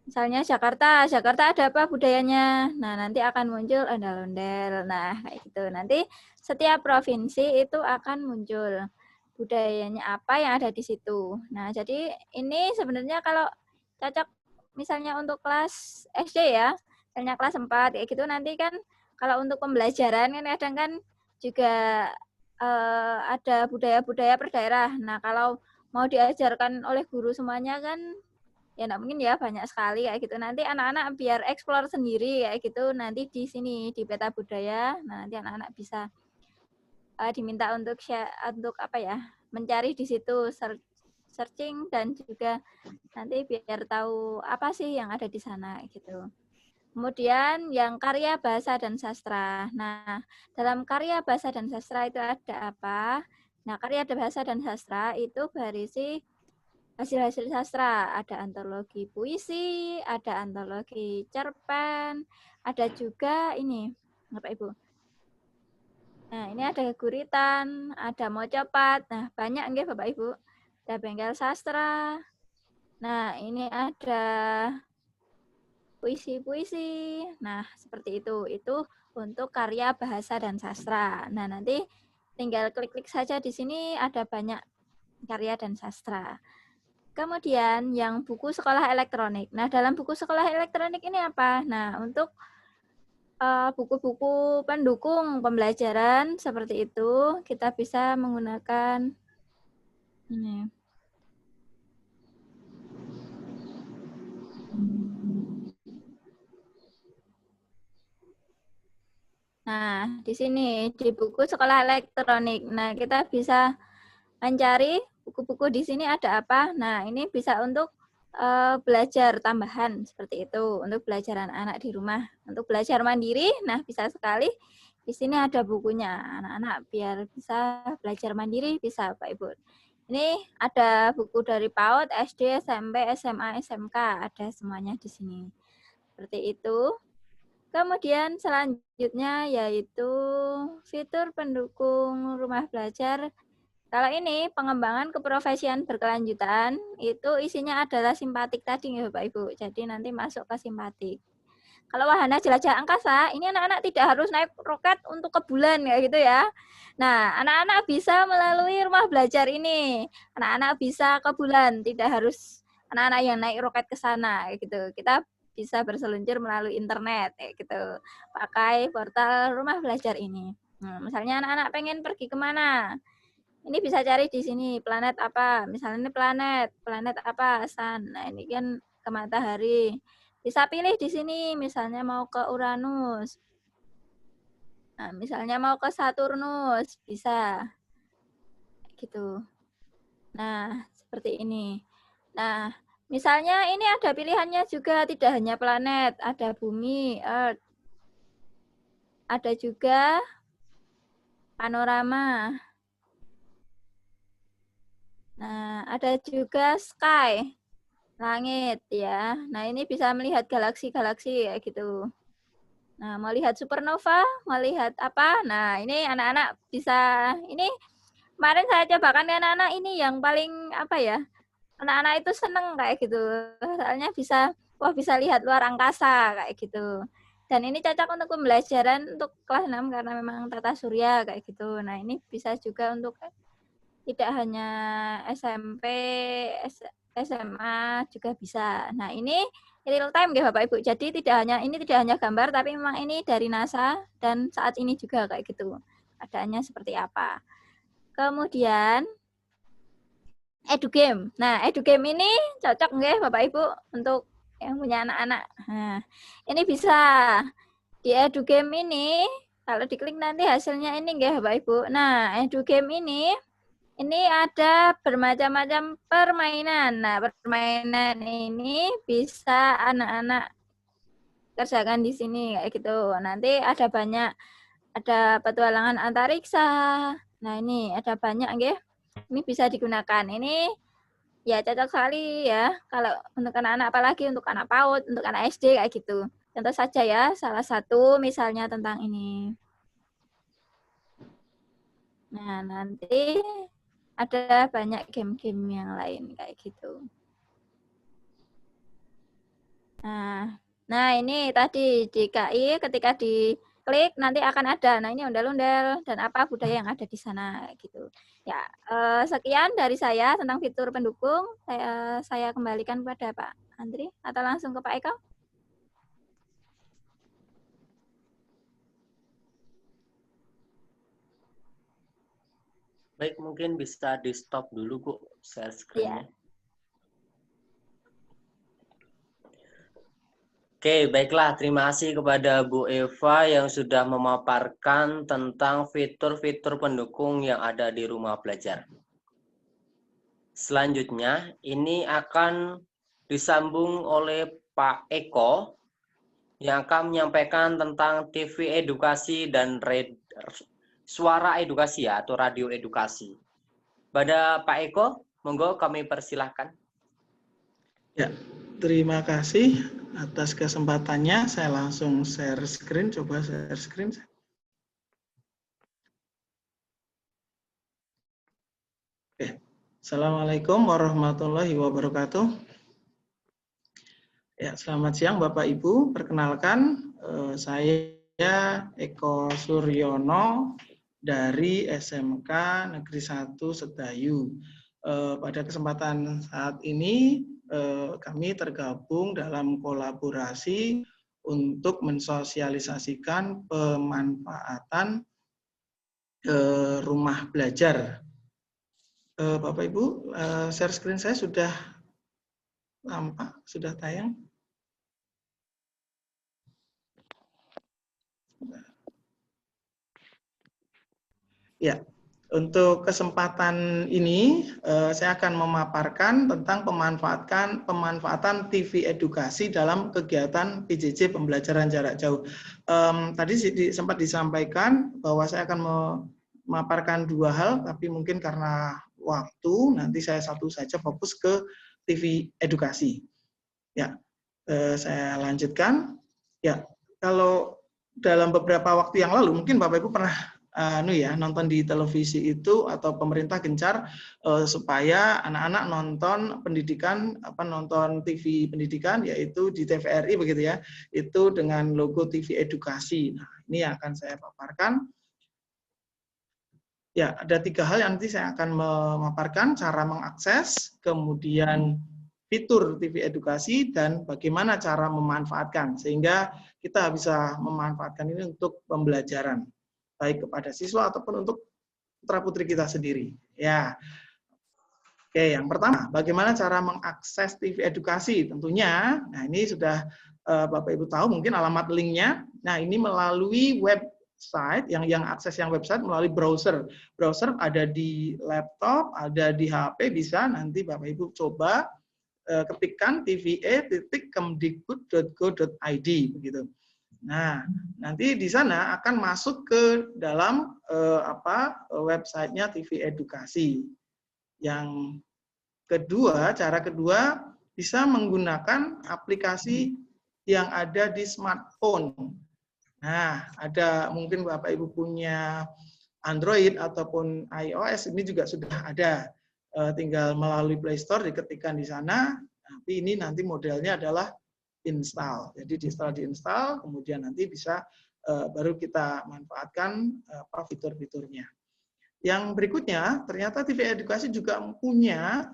[SPEAKER 7] Misalnya Jakarta ada apa budayanya? Nah, nanti akan muncul ondel-ondel. Nah, kayak gitu. Nanti setiap provinsi itu akan muncul budayanya apa yang ada di situ. Nah, jadi ini sebenarnya kalau cocok misalnya untuk kelas SD ya, misalnya kelas 4 kayak gitu nanti kan kalau untuk pembelajaran kan kadang kan juga ada budaya-budaya per daerah. Nah, kalau mau diajarkan oleh guru semuanya kan ya enggak mungkin ya, banyak sekali kayak gitu. Nanti anak-anak biar explore sendiri kayak gitu nanti di sini di peta budaya. Nah, nanti anak-anak bisa diminta untuk mencari di situ searching dan juga nanti biar tahu apa sih yang ada di sana gitu. Kemudian yang karya bahasa dan sastra. Nah, dalam karya bahasa dan sastra itu ada apa? Nah, karya bahasa dan sastra itu berisi hasil-hasil sastra. Ada antologi puisi, ada antologi cerpen, ada juga ini, Bapak Ibu. Nah, ini ada guritan, ada mocopat. Nah, banyak nggih Bapak Ibu. Ada bengkel sastra. Nah, ini ada puisi-puisi. Nah, seperti itu. Itu untuk karya bahasa dan sastra. Nah, nanti tinggal klik-klik saja di sini ada banyak karya dan sastra. Kemudian yang buku sekolah elektronik. Nah, dalam buku sekolah elektronik ini apa? Nah, untuk buku-buku pendukung pembelajaran seperti itu, kita bisa menggunakan Ini. Nah, di sini di buku sekolah elektronik. Nah, kita bisa mencari buku-buku di sini ada apa. Nah, ini bisa untuk belajar tambahan seperti itu untuk belajar anak-anak di rumah. Untuk belajar mandiri, nah bisa sekali di sini ada bukunya. Anak-anak biar bisa belajar mandiri bisa, Pak Ibu. Ini ada buku dari PAUD, SD, SMP, SMA, SMK, ada semuanya di sini. Seperti itu. Kemudian selanjutnya yaitu fitur pendukung rumah belajar. Kalau ini pengembangan keprofesian berkelanjutan, itu isinya adalah simpatik tadi ya Bapak Ibu. Jadi nanti masuk ke simpatik. Kalau wahana jelajah angkasa, ini anak-anak tidak harus naik roket untuk ke bulan ya gitu ya. Nah, anak-anak bisa melalui rumah belajar ini. Anak-anak bisa ke bulan, tidak harus anak-anak yang naik roket ke sana gitu. Kita bisa berseluncur melalui internet kayak gitu. Pakai portal rumah belajar ini. Nah, misalnya anak-anak pengen pergi kemana? Ini bisa cari di sini planet apa. Misalnya ini planet apa? Sun. Nah, ini kan ke matahari. Bisa pilih di sini, misalnya mau ke Uranus. Nah, misalnya mau ke Saturnus, bisa. Gitu. Nah, seperti ini. Nah, misalnya ini ada pilihannya juga, tidak hanya planet, ada bumi, Earth. Ada juga panorama. Nah, ada juga sky, langit ya. Nah, ini bisa melihat galaksi-galaksi ya gitu. Nah, mau lihat supernova, mau lihat apa? Nah, ini anak-anak bisa, ini kemarin saya cobakan ke anak-anak ini yang paling apa ya, anak-anak itu seneng kayak gitu. Soalnya bisa, wah bisa lihat luar angkasa kayak gitu. Dan ini cocok untuk pembelajaran untuk kelas 6 karena memang tata surya kayak gitu. Nah, ini bisa juga untuk tidak hanya SMP, SMA juga bisa. Nah, ini real time ya Bapak Ibu. Jadi tidak hanya gambar tapi memang ini dari NASA dan saat ini juga kayak gitu. Keadaannya seperti apa. Kemudian EduGame. Nah, EduGame ini cocok nggih Bapak Ibu untuk yang punya anak-anak. Nah, ini bisa di EduGame ini kalau diklik nanti hasilnya ini nggih Bapak Ibu. Nah, EduGame ini ada bermacam-macam permainan. Nah, permainan ini bisa anak-anak kerjakan di sini kayak gitu. Nanti ada banyak, ada petualangan antariksa. Nah, ini ada banyak nggih. Ini bisa digunakan. Ini ya cocok sekali ya kalau untuk anak-anak, apalagi untuk anak PAUD, untuk anak SD kayak gitu. Contoh saja ya, salah satu misalnya tentang ini. Nah, nanti ada banyak game-game yang lain kayak gitu. Nah ini tadi di KI ketika diklik nanti akan ada. Nah ini ondel-ondel dan apa budaya yang ada di sana gitu. Ya sekian dari saya tentang fitur pendukung. Saya kembalikan kepada Pak Andri atau langsung ke Pak Eko.
[SPEAKER 4] Baik, mungkin bisa di stop dulu Bu share screen-nya.
[SPEAKER 7] Ya.
[SPEAKER 4] Oke, baiklah. Terima kasih kepada Bu Eva yang sudah memaparkan tentang fitur-fitur pendukung yang ada di rumah belajar. Selanjutnya, ini akan disambung oleh Pak Eko yang akan menyampaikan tentang TV edukasi dan suara edukasi ya, atau radio edukasi. Pada Pak Eko, monggo kami persilahkan.
[SPEAKER 1] Ya, terima kasih atas kesempatannya. Saya langsung share screen. Coba share screen. Oke. Assalamualaikum warahmatullahi wabarakatuh. Ya, selamat siang Bapak Ibu. Perkenalkan, saya Eko Suryono dari SMK Negeri 1 Sedayu. Pada kesempatan saat ini kami tergabung dalam kolaborasi untuk mensosialisasikan pemanfaatan rumah belajar Bapak Ibu, share screen saya sudah nampak, sudah tayang. Ya, untuk kesempatan ini saya akan memaparkan tentang pemanfaatan TV edukasi dalam kegiatan PJJ pembelajaran jarak jauh. Tadi sempat disampaikan bahwa saya akan memaparkan dua hal, tapi mungkin karena waktu nanti saya satu saja fokus ke TV edukasi. Ya, saya lanjutkan. Ya, kalau dalam beberapa waktu yang lalu mungkin Bapak Ibu pernah nonton di televisi itu, atau pemerintah gencar supaya anak-anak nonton pendidikan, nonton TV pendidikan, yaitu di TVRI begitu ya, itu dengan logo TV edukasi. Nah, ini yang akan saya paparkan. Ya, ada 3 hal yang nanti saya akan memaparkan: cara mengakses, kemudian fitur TV edukasi, dan bagaimana cara memanfaatkan, sehingga kita bisa memanfaatkan ini untuk pembelajaran, baik kepada siswa ataupun untuk putra-putri kita sendiri. Ya, oke, yang pertama, bagaimana cara mengakses TV edukasi? Tentunya, nah ini sudah Bapak Ibu tahu mungkin alamat linknya. Nah, ini melalui website, yang akses yang website melalui browser. Browser ada di laptop, ada di HP, bisa nanti Bapak Ibu coba ketikkan tva.kemdikbud.go.id begitu. Nah, nanti di sana akan masuk ke dalam websitenya TV edukasi. Yang kedua, cara kedua, bisa menggunakan aplikasi yang ada di smartphone. Nah, ada mungkin Bapak Ibu punya Android ataupun iOS, ini juga sudah ada. Tinggal melalui Play Store diketikkan di sana. Tapi ini nanti modelnya adalah install. Jadi diinstal, kemudian nanti bisa baru kita manfaatkan fitur-fiturnya. Yang berikutnya, ternyata TV edukasi juga punya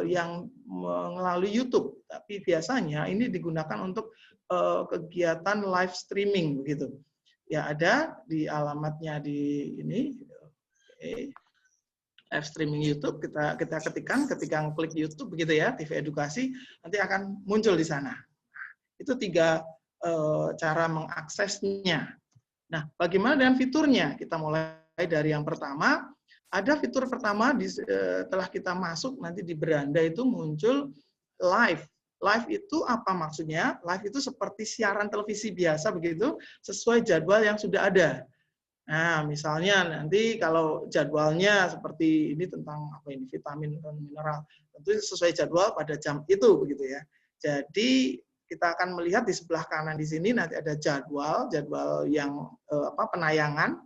[SPEAKER 1] yang melalui YouTube, tapi biasanya ini digunakan untuk kegiatan live streaming begitu. Ya, ada di alamatnya di ini. Live streaming YouTube, kita ketikkan, ketika klik YouTube begitu ya, TV edukasi, nanti akan muncul di sana. Itu 3 cara mengaksesnya. Nah, bagaimana dengan fiturnya? Kita mulai dari yang pertama. Ada fitur pertama, setelah kita masuk, nanti di beranda itu muncul live. Live itu apa maksudnya? Live itu seperti siaran televisi biasa begitu, sesuai jadwal yang sudah ada. Nah, misalnya nanti kalau jadwalnya seperti ini tentang vitamin dan mineral, tentu sesuai jadwal pada jam itu begitu ya. Jadi kita akan melihat di sebelah kanan di sini nanti ada jadwal yang penayangan,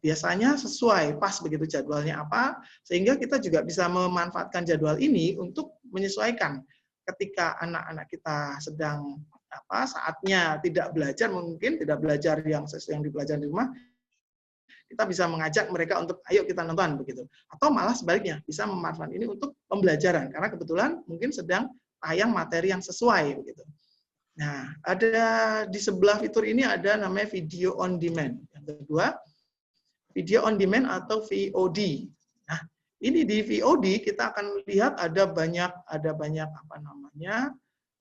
[SPEAKER 1] biasanya sesuai pas begitu jadwalnya apa, sehingga kita juga bisa memanfaatkan jadwal ini untuk menyesuaikan ketika anak-anak kita sedang saatnya tidak belajar, mungkin tidak belajar yang sesuai yang dipelajari di rumah, kita bisa mengajak mereka untuk ayo kita nonton begitu. Atau malah sebaliknya, bisa memanfaatkan ini untuk pembelajaran karena kebetulan mungkin sedang tayang materi yang sesuai begitu. Nah, ada di sebelah fitur ini ada namanya video on demand. Yang kedua, video on demand atau VOD. Nah, ini di VOD kita akan lihat ada banyak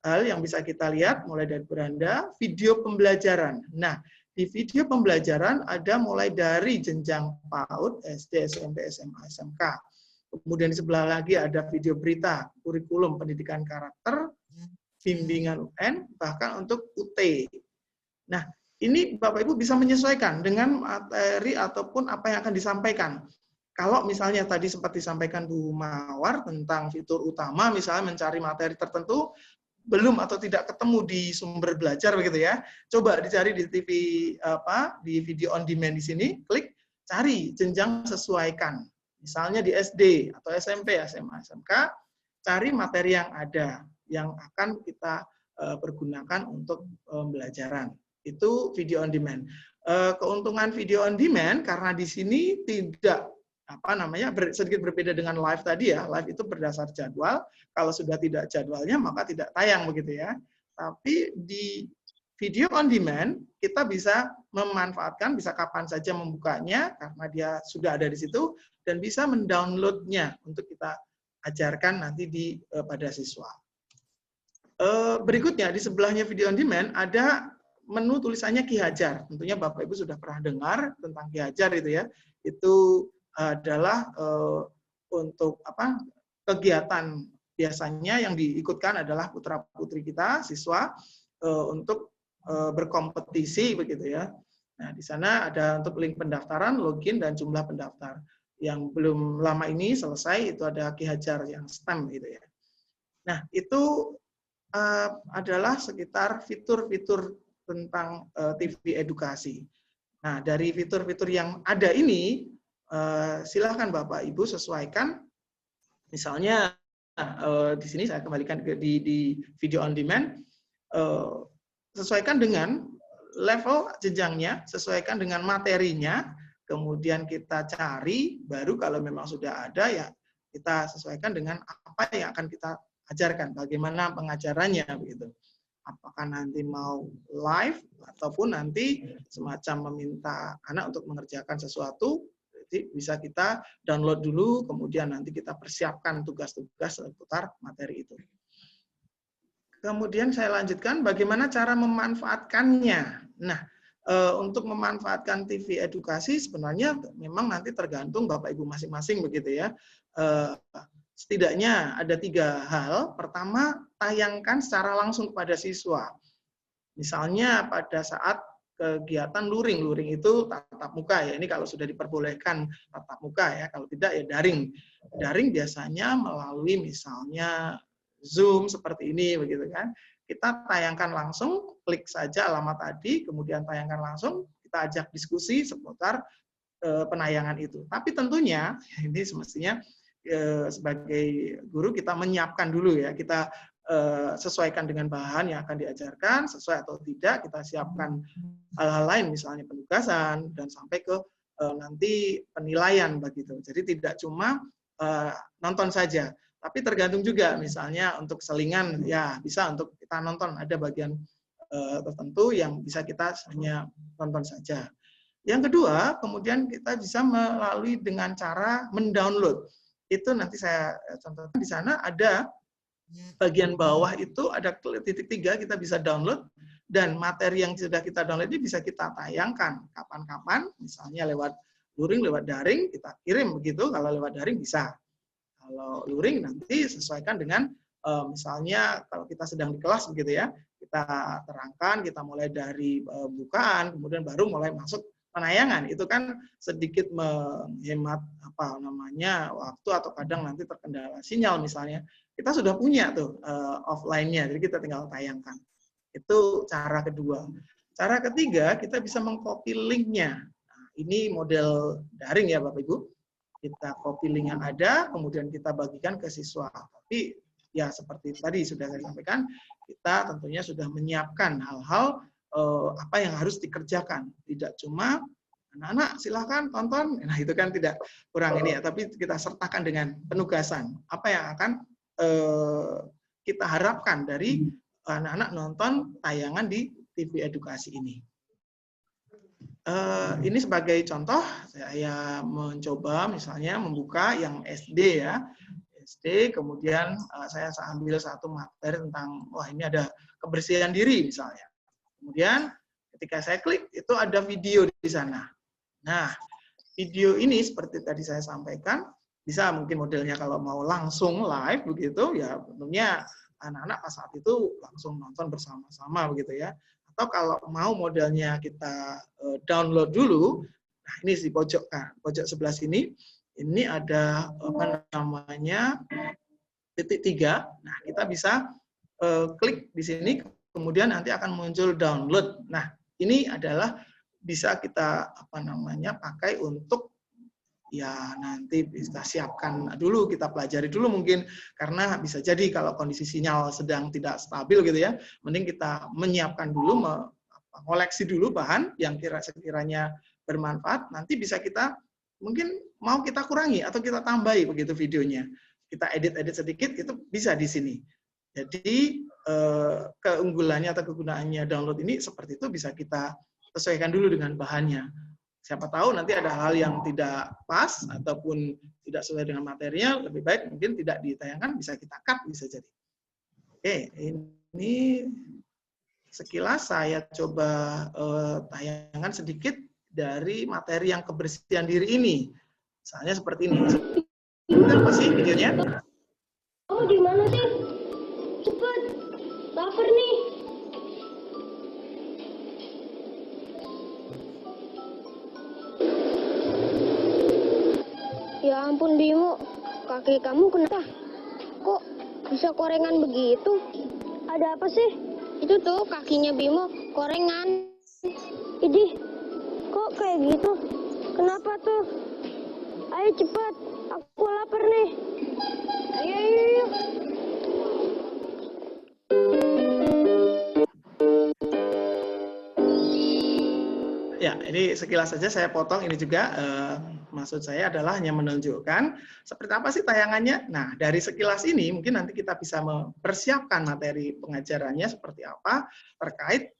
[SPEAKER 1] hal yang bisa kita lihat, mulai dari beranda, video pembelajaran. Nah, di video pembelajaran ada mulai dari jenjang PAUD, SD, SMP, SMA, SMK. Kemudian di sebelah lagi ada video berita, kurikulum pendidikan karakter, bimbingan UN, bahkan untuk UT. Nah, ini Bapak Ibu bisa menyesuaikan dengan materi ataupun apa yang akan disampaikan. Kalau misalnya tadi sempat disampaikan Bu Mawar tentang fitur utama, misalnya mencari materi tertentu, belum atau tidak ketemu di sumber belajar begitu ya, coba dicari di TV di video on demand di sini, klik cari jenjang sesuaikan, misalnya di SD atau SMP, SMA, SMK, cari materi yang ada yang akan kita pergunakan untuk pembelajaran. Itu video on demand. Keuntungan video on demand karena di sini tidak sedikit berbeda dengan live tadi ya. Live itu berdasar jadwal. Kalau sudah tidak jadwalnya maka tidak tayang begitu ya. Tapi di video on demand, kita bisa memanfaatkan, bisa kapan saja membukanya, karena dia sudah ada di situ, dan bisa mendownloadnya untuk kita ajarkan nanti pada siswa. Berikutnya, di sebelahnya video on demand, ada menu tulisannya Ki Hajar. Tentunya Bapak Ibu sudah pernah dengar tentang Ki Hajar itu ya. Itu adalah untuk kegiatan biasanya yang diikutkan adalah putra-putri kita, siswa, untuk berkompetisi begitu ya. Nah, di sana ada untuk link pendaftaran, login, dan jumlah pendaftar. Yang belum lama ini selesai, itu ada Ki Hajar yang STEM gitu ya. Nah, itu adalah sekitar fitur-fitur tentang TV edukasi. Nah, dari fitur-fitur yang ada ini, silahkan Bapak Ibu sesuaikan. Misalnya, di sini saya kembalikan di video on demand, sesuaikan dengan level jenjangnya, sesuaikan dengan materinya, kemudian kita cari, baru kalau memang sudah ada, ya kita sesuaikan dengan apa yang akan kita ajarkan, bagaimana pengajarannya, begitu. Apakah nanti mau live, ataupun nanti semacam meminta anak untuk mengerjakan sesuatu, jadi bisa kita download dulu, kemudian nanti kita persiapkan tugas-tugas seputar materi itu. Kemudian saya lanjutkan bagaimana cara memanfaatkannya. Nah, untuk memanfaatkan TV edukasi sebenarnya memang nanti tergantung Bapak Ibu masing-masing begitu ya. Setidaknya ada 3 hal. Pertama, tayangkan secara langsung kepada siswa. Misalnya pada saat kegiatan luring. Luring itu tatap muka ya. Ini kalau sudah diperbolehkan tatap muka ya. Kalau tidak ya daring. Daring biasanya melalui misalnya Zoom seperti ini begitu kan. Kita tayangkan langsung, klik saja alamat tadi, kemudian tayangkan langsung, kita ajak diskusi seputar penayangan itu. Tapi tentunya ini semestinya sebagai guru kita menyiapkan dulu ya, kita sesuaikan dengan bahan yang akan diajarkan, sesuai atau tidak, kita siapkan hal-hal lain, misalnya penugasan, dan sampai ke nanti penilaian begitu. Jadi tidak cuma nonton saja, tapi tergantung juga, misalnya untuk selingan, ya bisa untuk kita nonton, ada bagian tertentu yang bisa kita hanya nonton saja. Yang kedua, kemudian kita bisa melalui dengan cara mendownload. Itu nanti saya contohkan di sana ada bagian bawah itu ada titik 3, kita bisa download, dan materi yang sudah kita download ini bisa kita tayangkan kapan-kapan, misalnya lewat luring, lewat daring, kita kirim begitu, kalau lewat daring bisa. Kalau luring nanti sesuaikan dengan misalnya kalau kita sedang di kelas begitu ya, kita terangkan, kita mulai dari bukaan, kemudian baru mulai masuk penayangan. Itu kan sedikit menghemat waktu, atau kadang nanti terkendala sinyal misalnya. Kita sudah punya tuh offline-nya, jadi kita tinggal tayangkan. Itu cara kedua. Cara ketiga, kita bisa mengcopy link-nya. Nah, ini model daring ya Bapak Ibu. Kita copy link yang ada, kemudian kita bagikan ke siswa. Tapi ya seperti tadi sudah saya sampaikan, kita tentunya sudah menyiapkan hal-hal apa yang harus dikerjakan. Tidak cuma anak-anak silahkan tonton, nah itu kan tidak kurang ini ya, tapi kita sertakan dengan penugasan. Apa yang akan kita harapkan dari anak-anak nonton tayangan di TV edukasi ini. Ini sebagai contoh, saya mencoba misalnya membuka yang SD ya, SD, kemudian saya ambil satu materi tentang, wah ini ada kebersihan diri misalnya. Kemudian ketika saya klik, itu ada video di sana. Nah, video ini seperti tadi saya sampaikan, bisa mungkin modelnya kalau mau langsung live begitu, ya tentunya anak-anak pas saat itu langsung nonton bersama-sama begitu ya. Atau kalau mau modelnya kita download dulu, nah ini di pojok sebelah sini, ini ada apa namanya titik 3. Nah kita bisa klik di sini, kemudian nanti akan muncul download. Nah ini adalah bisa kita apa namanya pakai untuk ya nanti bisa siapkan dulu, kita pelajari dulu mungkin, karena bisa jadi kalau kondisi sinyal sedang tidak stabil gitu ya, mending kita menyiapkan dulu, mengoleksi dulu bahan yang sekiranya bermanfaat, nanti bisa kita mungkin mau kita kurangi atau kita tambahi begitu videonya, kita edit-edit sedikit, itu bisa di sini. Jadi keunggulannya atau kegunaannya download ini seperti itu bisa kita sesuaikan dulu dengan bahannya. Siapa tahu nanti ada hal yang tidak pas ataupun tidak sesuai dengan materinya, lebih baik mungkin tidak ditayangkan, bisa kita cut, bisa jadi. Oke, ini sekilas saya coba tayangkan sedikit dari materi yang kebersihan diri ini. Misalnya seperti ini. Apa sih videonya?
[SPEAKER 8] Oh, di mana sih? Cepet, lapar nih. Ya ampun Bimo, kaki kamu kenapa? Kok bisa korengan begitu? Ada apa sih? Itu tuh kakinya Bimo korengan. Idih, kok kayak gitu? Kenapa tuh? Ayo cepat, aku lapar nih. Ayo, ayo, ayo.
[SPEAKER 1] Ya, ini sekilas saja saya potong. Ini juga maksud saya adalah hanya menunjukkan seperti apa sih tayangannya. Nah, dari sekilas ini mungkin nanti kita bisa mempersiapkan materi pengajarannya seperti apa terkait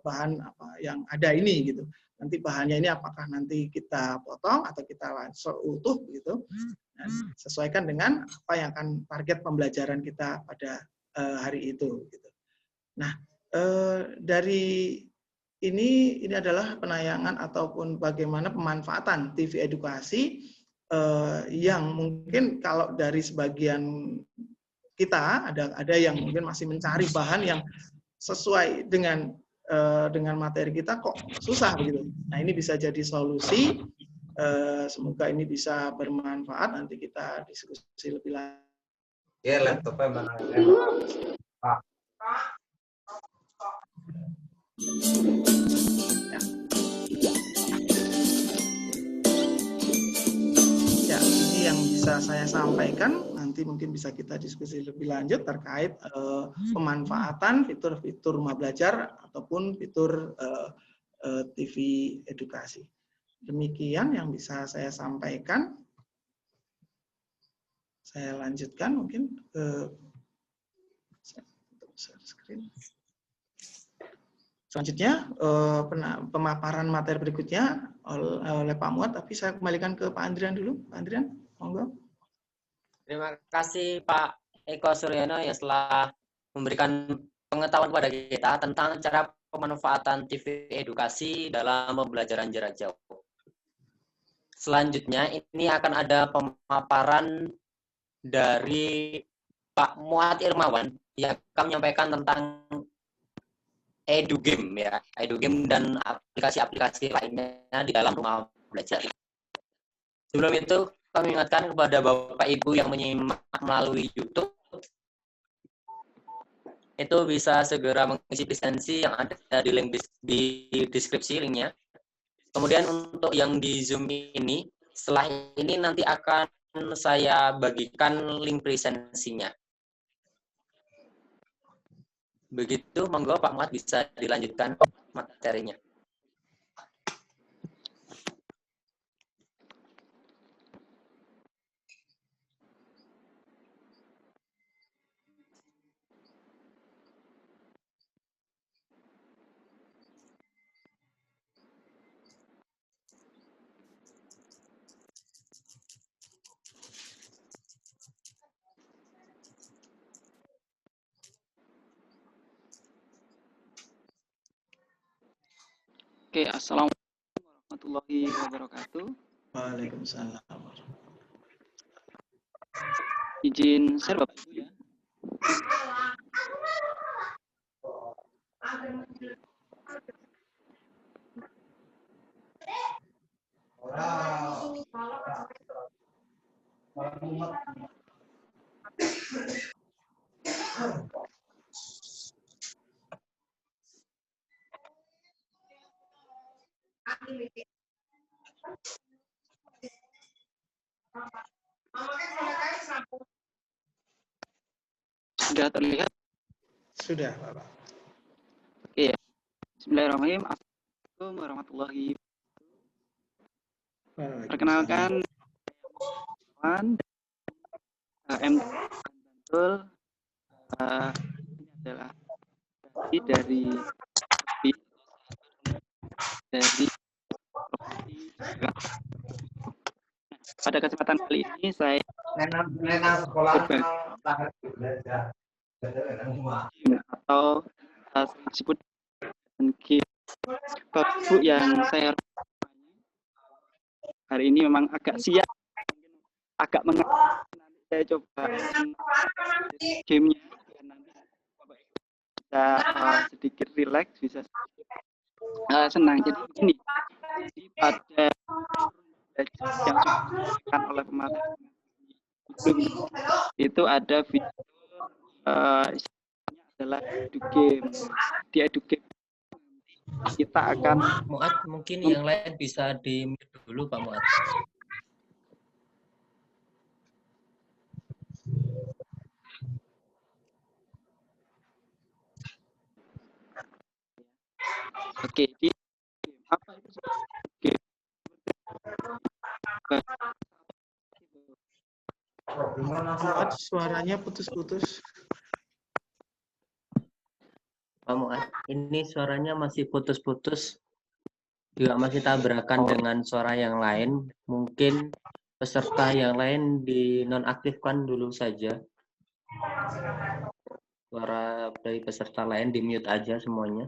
[SPEAKER 1] bahan apa yang ada ini gitu. Nanti bahannya ini apakah nanti kita potong atau kita langsung utuh gitu. Dan sesuaikan dengan apa yang akan target pembelajaran kita pada hari itu gitu. Nah, dari ini adalah penayangan ataupun bagaimana pemanfaatan TV edukasi yang mungkin kalau dari sebagian kita ada yang mungkin masih mencari bahan yang sesuai dengan materi kita kok susah begitu. Nah, ini bisa jadi solusi. Semoga ini bisa bermanfaat. Nanti kita diskusi lebih lanjut.
[SPEAKER 9] Ya, laptopnya mana? Ya, ini yang bisa saya sampaikan. Nanti mungkin bisa kita diskusi lebih lanjut terkait pemanfaatan fitur-fitur rumah belajar ataupun fitur TV edukasi. Demikian yang bisa saya sampaikan. Saya lanjutkan mungkin ke screen. Selanjutnya, pemaparan materi berikutnya oleh Pak Muat, tapi saya kembalikan ke Pak Andrian dulu. Pak Andrian, monggo.
[SPEAKER 4] Terima kasih Pak Eko Suryono yang telah memberikan pengetahuan kepada kita tentang cara pemanfaatan TV edukasi dalam pembelajaran jarak jauh. Selanjutnya, ini akan ada pemaparan dari Pak Muat Irmawan yang akan menyampaikan tentang EduGame ya, EduGame dan aplikasi-aplikasi lainnya di dalam rumah belajar. Sebelum itu, kami ingatkan kepada Bapak Ibu yang menyimak melalui YouTube, itu bisa segera mengisi presensi yang ada di link di deskripsi linknya. Kemudian untuk yang di Zoom ini, setelah ini nanti akan saya bagikan link presensinya. Begitu, monggo Pak Muat bisa dilanjutkan materinya.
[SPEAKER 10] Oke, assalamualaikum warahmatullahi wabarakatuh.
[SPEAKER 1] Waalaikumsalam.
[SPEAKER 10] Izin share Bapak Ibu ya. Sudah terlihat?
[SPEAKER 1] Sudah, Bapak.
[SPEAKER 10] Oke ya. Bismillahirrahmanirrahim. Assalamualaikum warahmatullahi wabarakatuh. Perkenalkan, M. Bantul ini adalah dari pada kesempatan kali ini saya atau disebut game Bapak yang saya hari ini memang agak siap, agak mengantuk. Nanti saya coba gamenya dan nanti bisa sedikit rileks, bisa sedikit senang. Jadi begini, pada yang diberikan oleh pemateri itu ada fitur adalah edu game. Di edu game kita akan
[SPEAKER 4] Muat, mungkin yang lain bisa di-mute dulu Pak Muat.
[SPEAKER 10] oke, di apa itu game?
[SPEAKER 1] Suaranya putus-putus.
[SPEAKER 4] Pak Muat, ini suaranya masih putus-putus, juga masih tabrakan dengan suara yang lain. Mungkin peserta yang lain dinonaktifkan dulu saja. Suara dari peserta lain di-mute aja semuanya.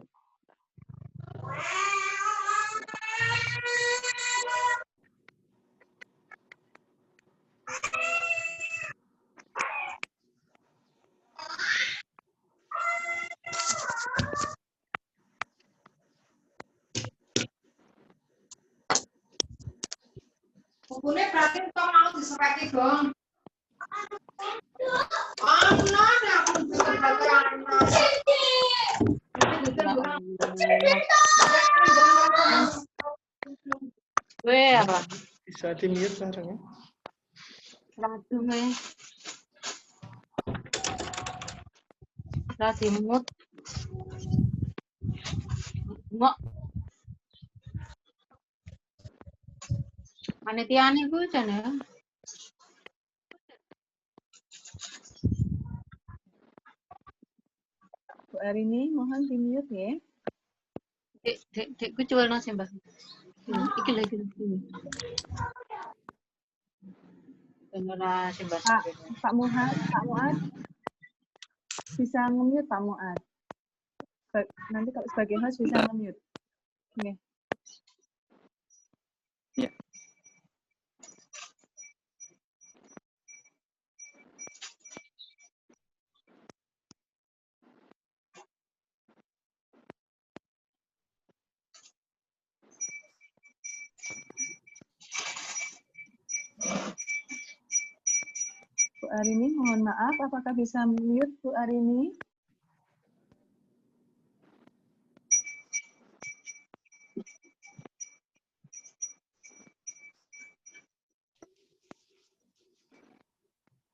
[SPEAKER 11] Bukunya berarti kok mau diseraki dong.
[SPEAKER 1] Apa? Bisa di-mute bareng.
[SPEAKER 11] Radimut. Mbok. Panitia niku jane.
[SPEAKER 5] Bu Arini, mohon di-mute ya.
[SPEAKER 11] Dek ku jual nasi, Mbak. Iki lagi. Beneran sih, Mbak.
[SPEAKER 5] Pak Muat, bisa nge-mute Pak Muat. Nanti kalau sebagai host bisa nge-mute. Oke.
[SPEAKER 10] Ya.
[SPEAKER 5] Bu Arini, mohon maaf, apakah bisa mute Bu Arini?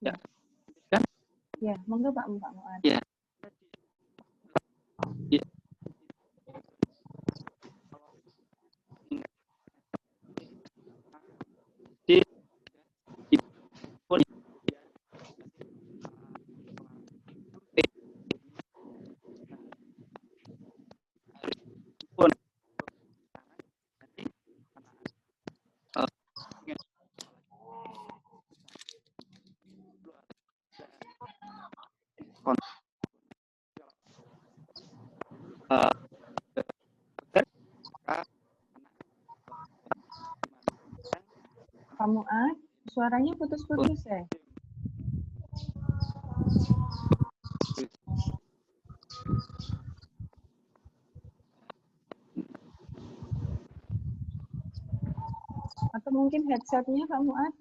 [SPEAKER 10] Ya.
[SPEAKER 5] Ya, monggo Pak Muat.
[SPEAKER 10] Ya. Ya.
[SPEAKER 5] Pak Muat, suaranya putus-putus ya? Atau mungkin headsetnya Pak Muat?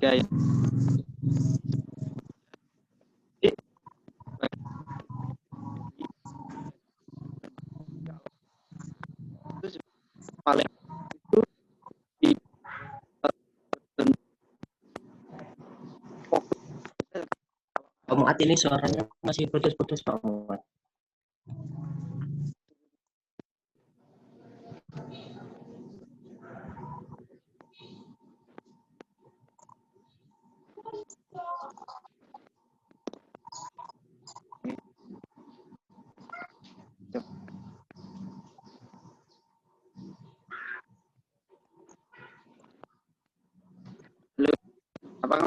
[SPEAKER 10] 3 yang itu paling itu di
[SPEAKER 4] Pak Muat, ini suaranya masih putus-putus Pak Muat.
[SPEAKER 10] apa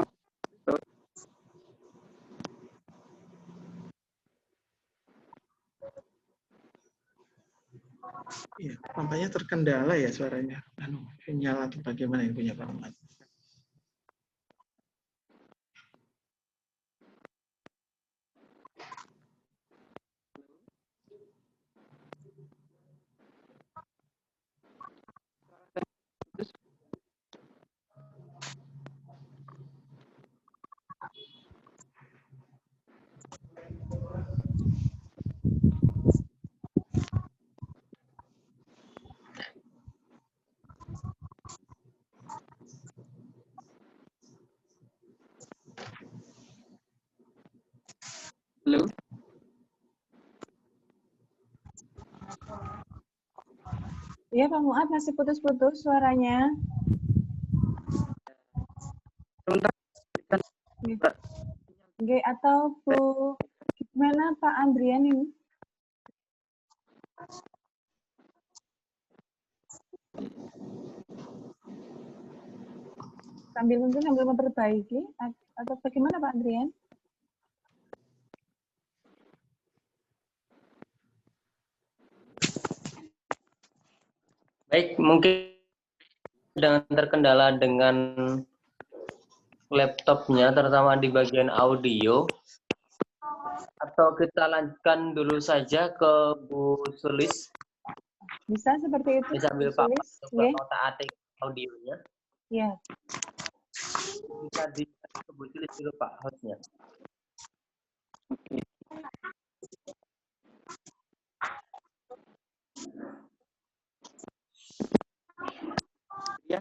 [SPEAKER 1] Iya, nampaknya terkendala ya suaranya. Sinyal atau bagaimana yang punya Pak Muhammad?
[SPEAKER 10] Halo?
[SPEAKER 5] Iya Pak Muat, masih putus-putus suaranya. Oke, atau Bu, gimana Pak Andrian ini? Mungkin sambil memperbaiki, atau bagaimana Pak Andrian?
[SPEAKER 3] Baik, mungkin sedang terkendala dengan laptopnya, terutama di bagian audio. Atau kita lanjutkan dulu saja ke Bu Sulis.
[SPEAKER 5] Bisa seperti itu.
[SPEAKER 3] Bisa ambil Pak coba otak-atik audionya.
[SPEAKER 5] Iya.
[SPEAKER 3] Bisa di Bu Sulis dulu Pak hostnya.
[SPEAKER 10] Ya.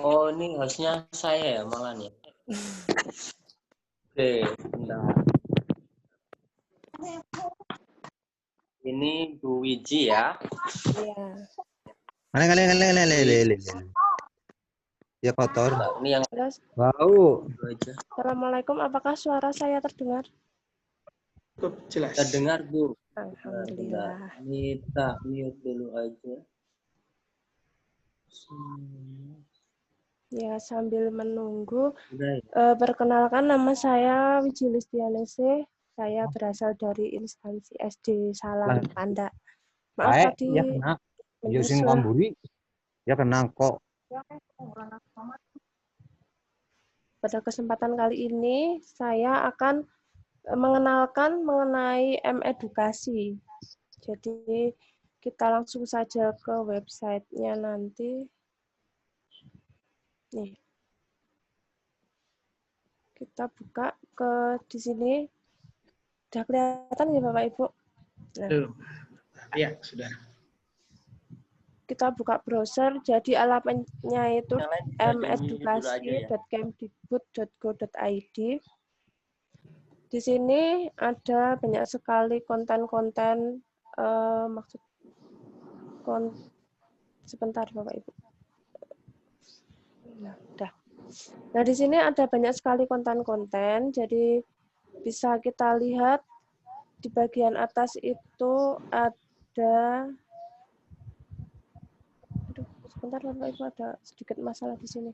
[SPEAKER 3] Oh, ini hostnya saya ya malah nih. Oke, bentar. Ini Bu Wiji ya.
[SPEAKER 12] Iya.
[SPEAKER 13] Ya kotor.
[SPEAKER 3] Ini yang
[SPEAKER 13] bau.
[SPEAKER 12] Assalamualaikum, apakah suara saya terdengar?
[SPEAKER 1] Cukup jelas.
[SPEAKER 3] Terdengar Bu.
[SPEAKER 12] Alhamdulillah.
[SPEAKER 3] Kita mute dulu aja.
[SPEAKER 12] Ya, sambil menunggu, perkenalkan nama saya Wiji Listianese. Saya berasal dari instansi SD Salam Panda. Maaf tadi.
[SPEAKER 13] Ya kena. Yusin Kamburi. Ya kena kok.
[SPEAKER 12] Pada kesempatan kali ini, saya akan mengenalkan mengenai M-Edukasi. Jadi, kita langsung saja ke website-nya nanti. Nih. Kita buka ke di sini. Sudah kelihatan ya Bapak Ibu? Nah.
[SPEAKER 1] Ya, sudah.
[SPEAKER 12] Kita buka browser, jadi alamatnya itu medukasi.kemdikbud.go.id. Di sini ada banyak sekali konten-konten, sebentar Bapak Ibu. Nah, udah. Nah, di sini ada banyak sekali konten-konten, jadi bisa kita lihat di bagian atas itu ada. Sebentar Bapak Ibu, ada sedikit masalah di sini.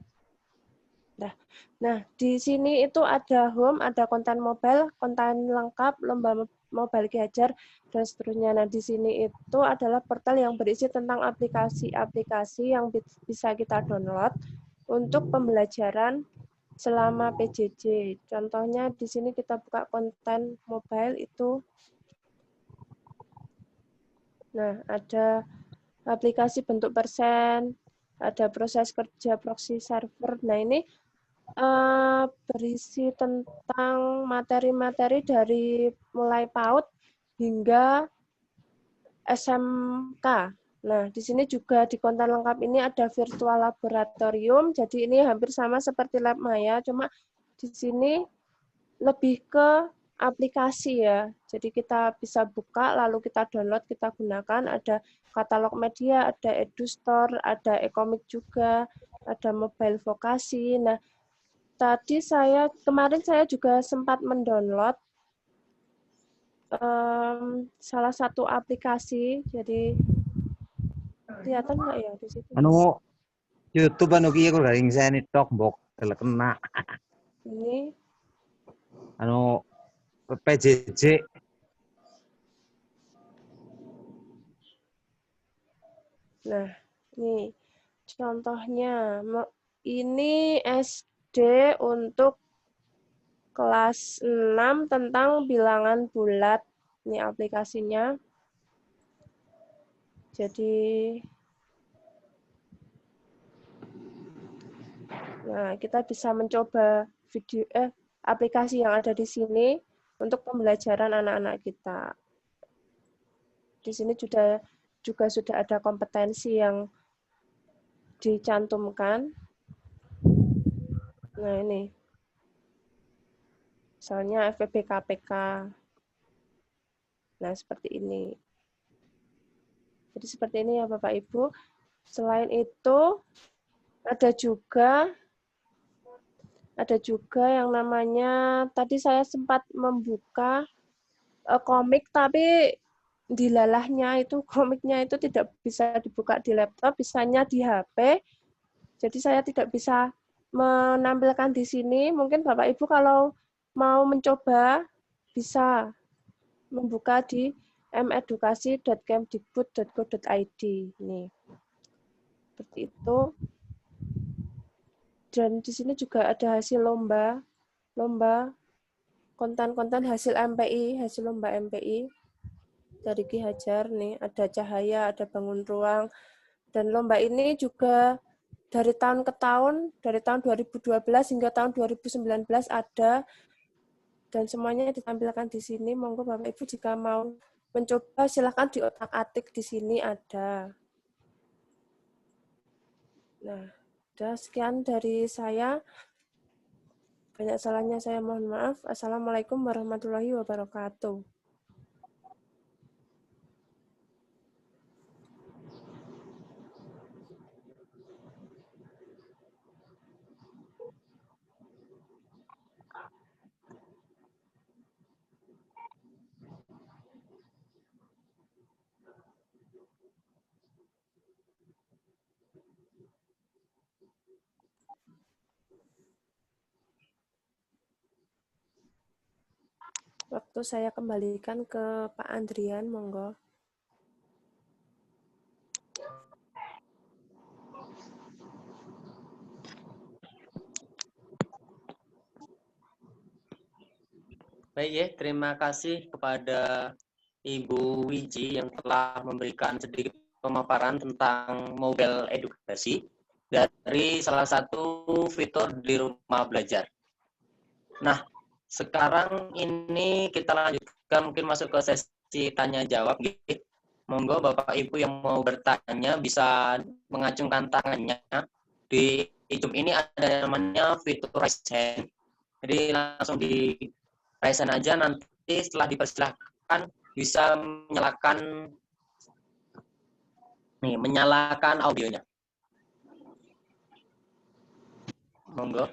[SPEAKER 12] Nah, di sini itu ada home, ada konten mobile, konten lengkap, lomba mobile Ki-Hajar, dan seterusnya. Nah, di sini itu adalah portal yang berisi tentang aplikasi-aplikasi yang bisa kita download untuk pembelajaran selama PJJ. Contohnya di sini kita buka konten mobile itu. Nah, ada aplikasi bentuk persen, ada proses kerja proxy server. Nah, ini berisi tentang materi-materi dari mulai PAUD hingga SMK. Nah, di sini juga di konten lengkap ini ada virtual laboratorium. Jadi ini hampir sama seperti Lab Maya, cuma di sini lebih ke aplikasi ya. Jadi kita bisa buka, lalu kita download, kita gunakan. Ada katalog media, ada EduStore, ada e-komik juga, ada mobile vokasi. Nah, kemarin saya juga sempat mendownload salah satu aplikasi. Jadi kelihatan nggak ya di situ?
[SPEAKER 13] Anu YouTube anu kieu kok garing saya nih tok mbok kena.
[SPEAKER 12] Ini
[SPEAKER 13] Anu PJJ.
[SPEAKER 12] Nah, ini contohnya. Ini SD untuk kelas 6 tentang bilangan bulat. Ini aplikasinya. Jadi, nah, kita bisa mencoba aplikasi yang ada di sini untuk pembelajaran anak-anak kita. Di sini juga sudah ada kompetensi yang dicantumkan. Nah, ini. Misalnya FPB KPK. Nah, seperti ini. Jadi seperti ini ya Bapak Ibu. Selain itu, ada juga yang namanya, tadi saya sempat membuka komik, tapi dilalahnya itu komiknya itu tidak bisa dibuka di laptop, bisanya di HP. Jadi saya tidak bisa menampilkan di sini. Mungkin Bapak Ibu kalau mau mencoba bisa membuka di medukasi.kemdikbud.go.id. Nih. Seperti itu. Dan di sini juga ada hasil lomba konten-konten hasil MPI, hasil lomba MPI dari Ki Hajar nih, ada cahaya, ada bangun ruang. Dan lomba ini juga dari tahun ke tahun, dari tahun 2012 hingga tahun 2019 ada, dan semuanya ditampilkan di sini. Monggo Bapak Ibu jika mau mencoba silakan diotak-atik, di sini ada. Nah, sudah sekian dari saya. Banyak salahnya saya mohon maaf. Assalamualaikum warahmatullahi wabarakatuh. Waktu saya kembalikan ke Pak Andrian, monggo.
[SPEAKER 4] Baik ya, terima kasih kepada Ibu Wiji yang telah memberikan sedikit pemaparan tentang mobile edukasi dari salah satu fitur di rumah belajar. Nah, sekarang ini kita lanjutkan, mungkin masuk ke sesi tanya jawab. Monggo Bapak Ibu yang mau bertanya bisa mengacungkan tangannya. Di Zoom ini ada namanya fitur raise hand. Jadi langsung di raise hand aja, nanti setelah dipersilahkan bisa menyalakan audionya. Monggo.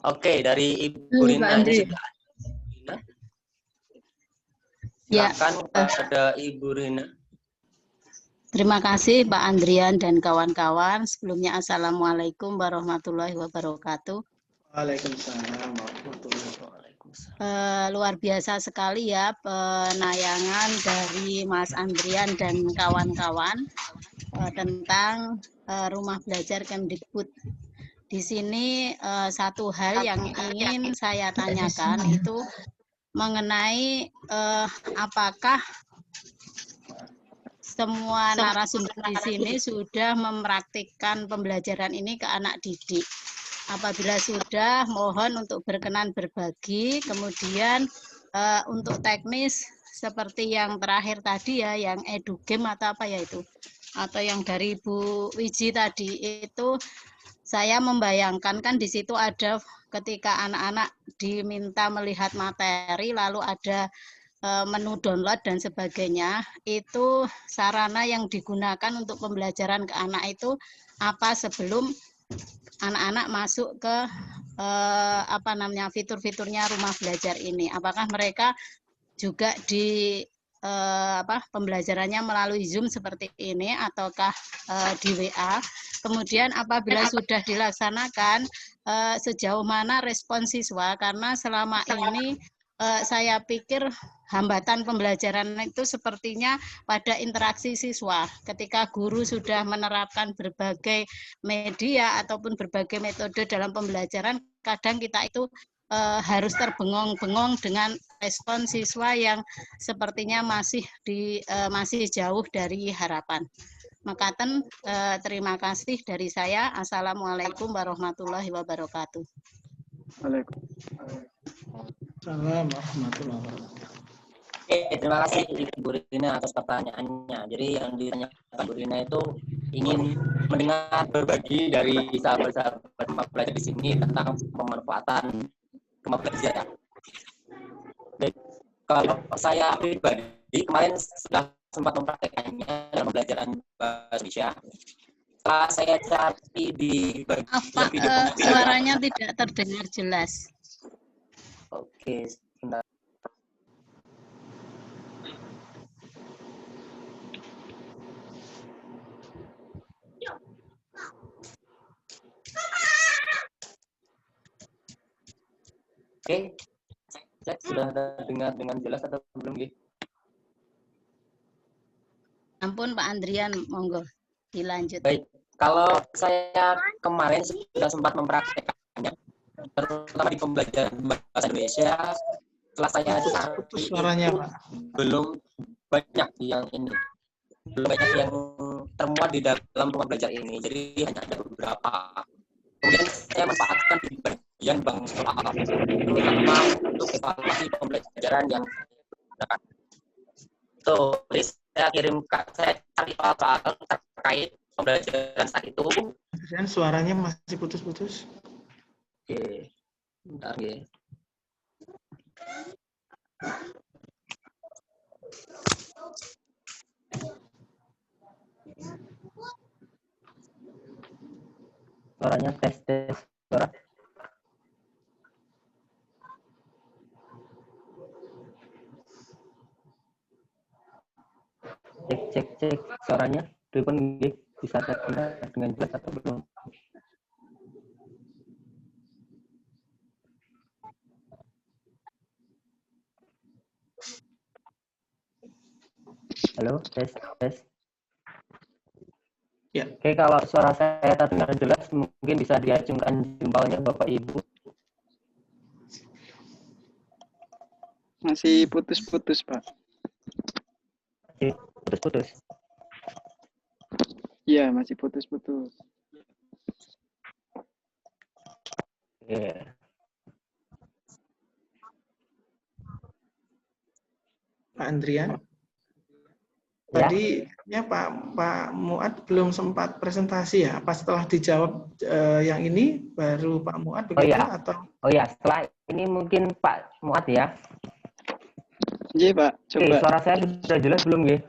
[SPEAKER 4] Oke, dari Ibu Rina ini sudah ada. Silakan ada Ibu Rina.
[SPEAKER 14] Terima kasih Pak Andrian dan kawan-kawan. Sebelumnya Assalamualaikum warahmatullahi wabarakatuh.
[SPEAKER 1] Waalaikumsalam warahmatullahi wabarakatuh.
[SPEAKER 14] Luar biasa sekali ya penayangan dari Mas Andrian dan kawan-kawan tentang rumah belajar Kemdikbud. Di sini satu hal yang ingin saya tanyakan itu mengenai apakah semua narasumber di sini sudah mempraktikkan pembelajaran ini ke anak didik. Apabila sudah, mohon untuk berkenan berbagi. Kemudian untuk teknis seperti yang terakhir tadi ya, yang edugame atau apa ya itu, atau yang dari Bu Wiji tadi itu, saya membayangkan kan di situ ada ketika anak-anak diminta melihat materi, lalu ada menu download dan sebagainya, itu sarana yang digunakan untuk pembelajaran ke anak itu apa sebelum anak-anak masuk ke fitur-fiturnya rumah belajar ini. Apakah mereka juga di pembelajarannya melalui Zoom seperti ini ataukah di WA? Kemudian apabila sudah dilaksanakan, sejauh mana respon siswa? Karena selama ini saya pikir hambatan pembelajaran itu sepertinya pada interaksi siswa. Ketika guru sudah menerapkan berbagai media ataupun berbagai metode dalam pembelajaran, kadang kita itu harus terbengong-bengong dengan respon siswa yang sepertinya masih jauh dari harapan. Makaten, terima kasih dari saya. Assalamualaikum warahmatullahi wabarakatuh.
[SPEAKER 10] Waalaikumsalam
[SPEAKER 1] warahmatullahi wabarakatuh.
[SPEAKER 4] Terima kasih Ibu Rina atas pertanyaannya. Jadi yang ditanyakan Bu Rina itu ingin mendengar berbagi dari sahabat-sahabat rumah belajar di sini tentang pemanfaatan rumah belajar. Baik, kalau saya pribadi kemarin sudah sempat mempraktekannya dalam pembelajaran bahasa Indonesia. Setelah saya cari di
[SPEAKER 14] Pak, suaranya tidak terdengar jelas.
[SPEAKER 4] Oke, sebentar. Oke, cek sudah terdengar dengan jelas atau belum?
[SPEAKER 14] Ampun Pak Andrian, monggo dilanjut.
[SPEAKER 4] Baik, kalau saya kemarin sudah sempat mempraktekannya, terutama di pembelajaran bahasa Indonesia, setelah saya cari
[SPEAKER 1] suaranya Pak.
[SPEAKER 4] Belum banyak yang ini, belum banyak yang termuat di dalam rumah belajar ini, jadi hanya ada beberapa. Kemudian saya manfaatkan di bagian bank sekolah terutama untuk evaluasi pembelajaran yang digunakan. Saya cari soal terkait pembelajaran saat itu.
[SPEAKER 1] Dan suaranya masih putus-putus.
[SPEAKER 4] Oke, bentar ya. Suaranya tes suara. Cek suaranya. Pripun nggih bisa terdengar dengan jelas atau belum? Halo, tes.
[SPEAKER 1] Ya.
[SPEAKER 4] Oke, kalau suara saya terdengar jelas, mungkin bisa diacungkan jempolnya Bapak Ibu.
[SPEAKER 10] Masih putus-putus, Pak.
[SPEAKER 4] Masih putus-putus.
[SPEAKER 10] Iya, masih putus-putus.
[SPEAKER 4] Oke.
[SPEAKER 1] Pak Andrian. Tadi ya Pak Muad belum sempat presentasi ya. Apa setelah dijawab yang ini baru Pak Muad begitu atau?
[SPEAKER 4] Oh ya, setelah ini mungkin Pak Muad ya.
[SPEAKER 10] Iya Pak, coba.
[SPEAKER 4] Suara saya sudah jelas belum ya?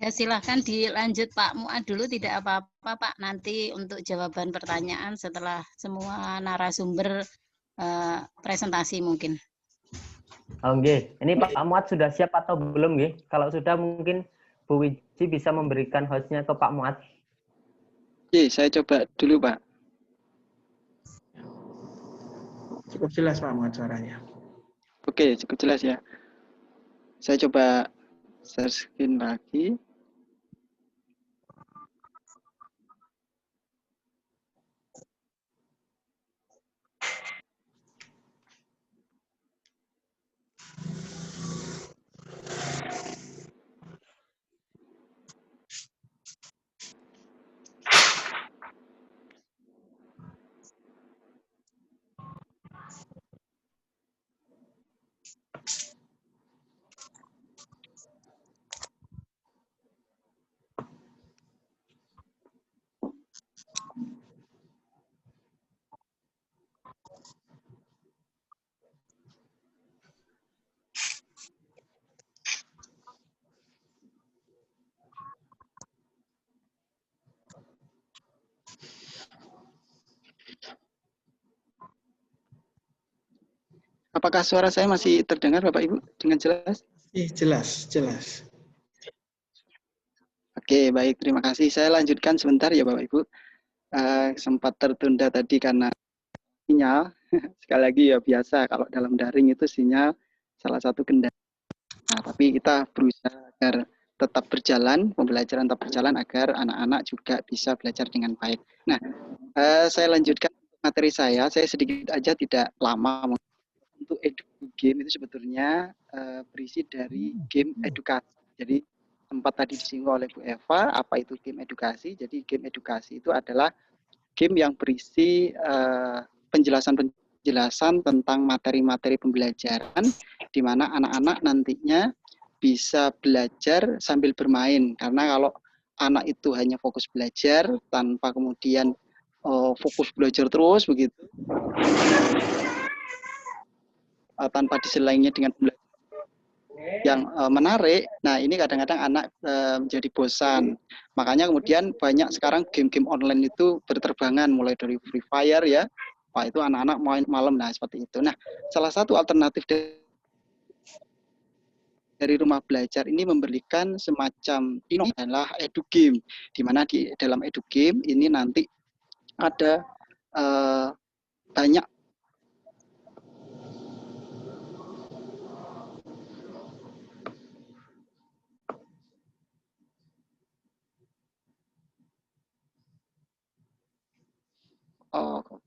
[SPEAKER 14] Ya silahkan dilanjut Pak Muad dulu, tidak apa-apa Pak. Nanti untuk jawaban pertanyaan setelah semua narasumber presentasi mungkin.
[SPEAKER 4] Oke, ini Pak Muad sudah siap atau belum nggih? Kalau sudah mungkin Bu Wiji bisa memberikan hostnya ke Pak Muad.
[SPEAKER 10] Oke, saya coba dulu Pak.
[SPEAKER 1] Cukup jelas Pak Muhammad suaranya.
[SPEAKER 10] Oke, cukup jelas ya. Saya coba share screen lagi. Apakah suara saya masih terdengar Bapak Ibu dengan jelas?
[SPEAKER 1] Jelas.
[SPEAKER 10] Oke, baik. Terima kasih. Saya lanjutkan sebentar ya Bapak Ibu. Sempat tertunda tadi karena sinyal. Sekali lagi ya biasa kalau dalam daring itu sinyal salah satu kendala. Nah, tapi kita berusaha agar tetap berjalan, pembelajaran tetap berjalan agar anak-anak juga bisa belajar dengan baik. Nah, saya lanjutkan materi saya sedikit aja tidak lama. Untuk edu game itu sebetulnya berisi dari game edukasi. Jadi sempat tadi disinggung oleh Bu Eva, apa itu game edukasi? Jadi game edukasi itu adalah game yang berisi penjelasan tentang materi-materi pembelajaran, di mana anak-anak nantinya bisa belajar sambil bermain. Karena kalau anak itu hanya fokus belajar tanpa kemudian fokus belajar terus begitu, tanpa diselingi dengan belajar yang menarik, nah ini kadang-kadang anak menjadi bosan. Makanya kemudian banyak sekarang game-game online itu berterbangan, mulai dari Free Fire ya, wah itu anak-anak main malam, nah seperti itu. Nah, salah satu alternatif dari rumah belajar ini memberikan semacam ini adalah edu game, di mana di dalam edu game ini nanti ada banyak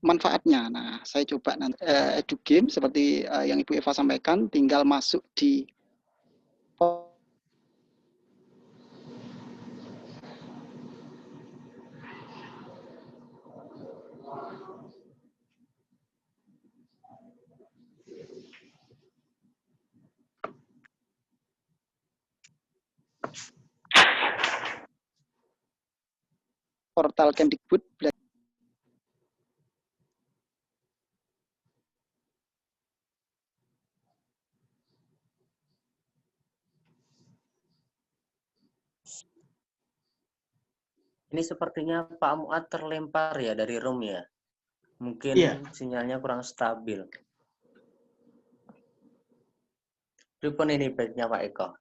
[SPEAKER 10] manfaatnya. Nah, saya coba nanti edu game seperti yang Ibu Eva sampaikan, tinggal masuk di portal Kemdikbud.
[SPEAKER 4] Ini sepertinya Pak Muat terlempar ya dari room ya. Mungkin sinyalnya kurang stabil. Pripun ini baiknya Pak Eko?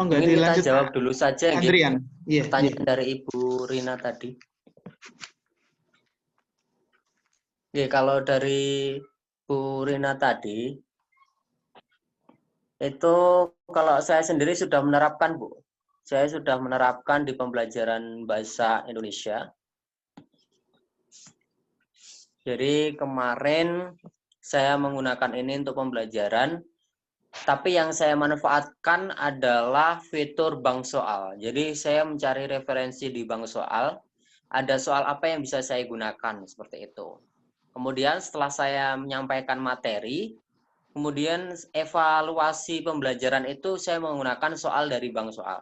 [SPEAKER 4] Mungkin kita jawab dulu saja pertanyaan dari Ibu Rina tadi. Kalau dari Bu Rina tadi, itu kalau saya sendiri sudah menerapkan Bu. Saya sudah menerapkan di pembelajaran bahasa Indonesia. Jadi kemarin saya menggunakan ini untuk pembelajaran, tapi yang saya manfaatkan adalah fitur bank soal. Jadi saya mencari referensi di bank soal, ada soal apa yang bisa saya gunakan, seperti itu. Kemudian setelah saya menyampaikan materi, kemudian evaluasi pembelajaran itu saya menggunakan soal dari bank soal.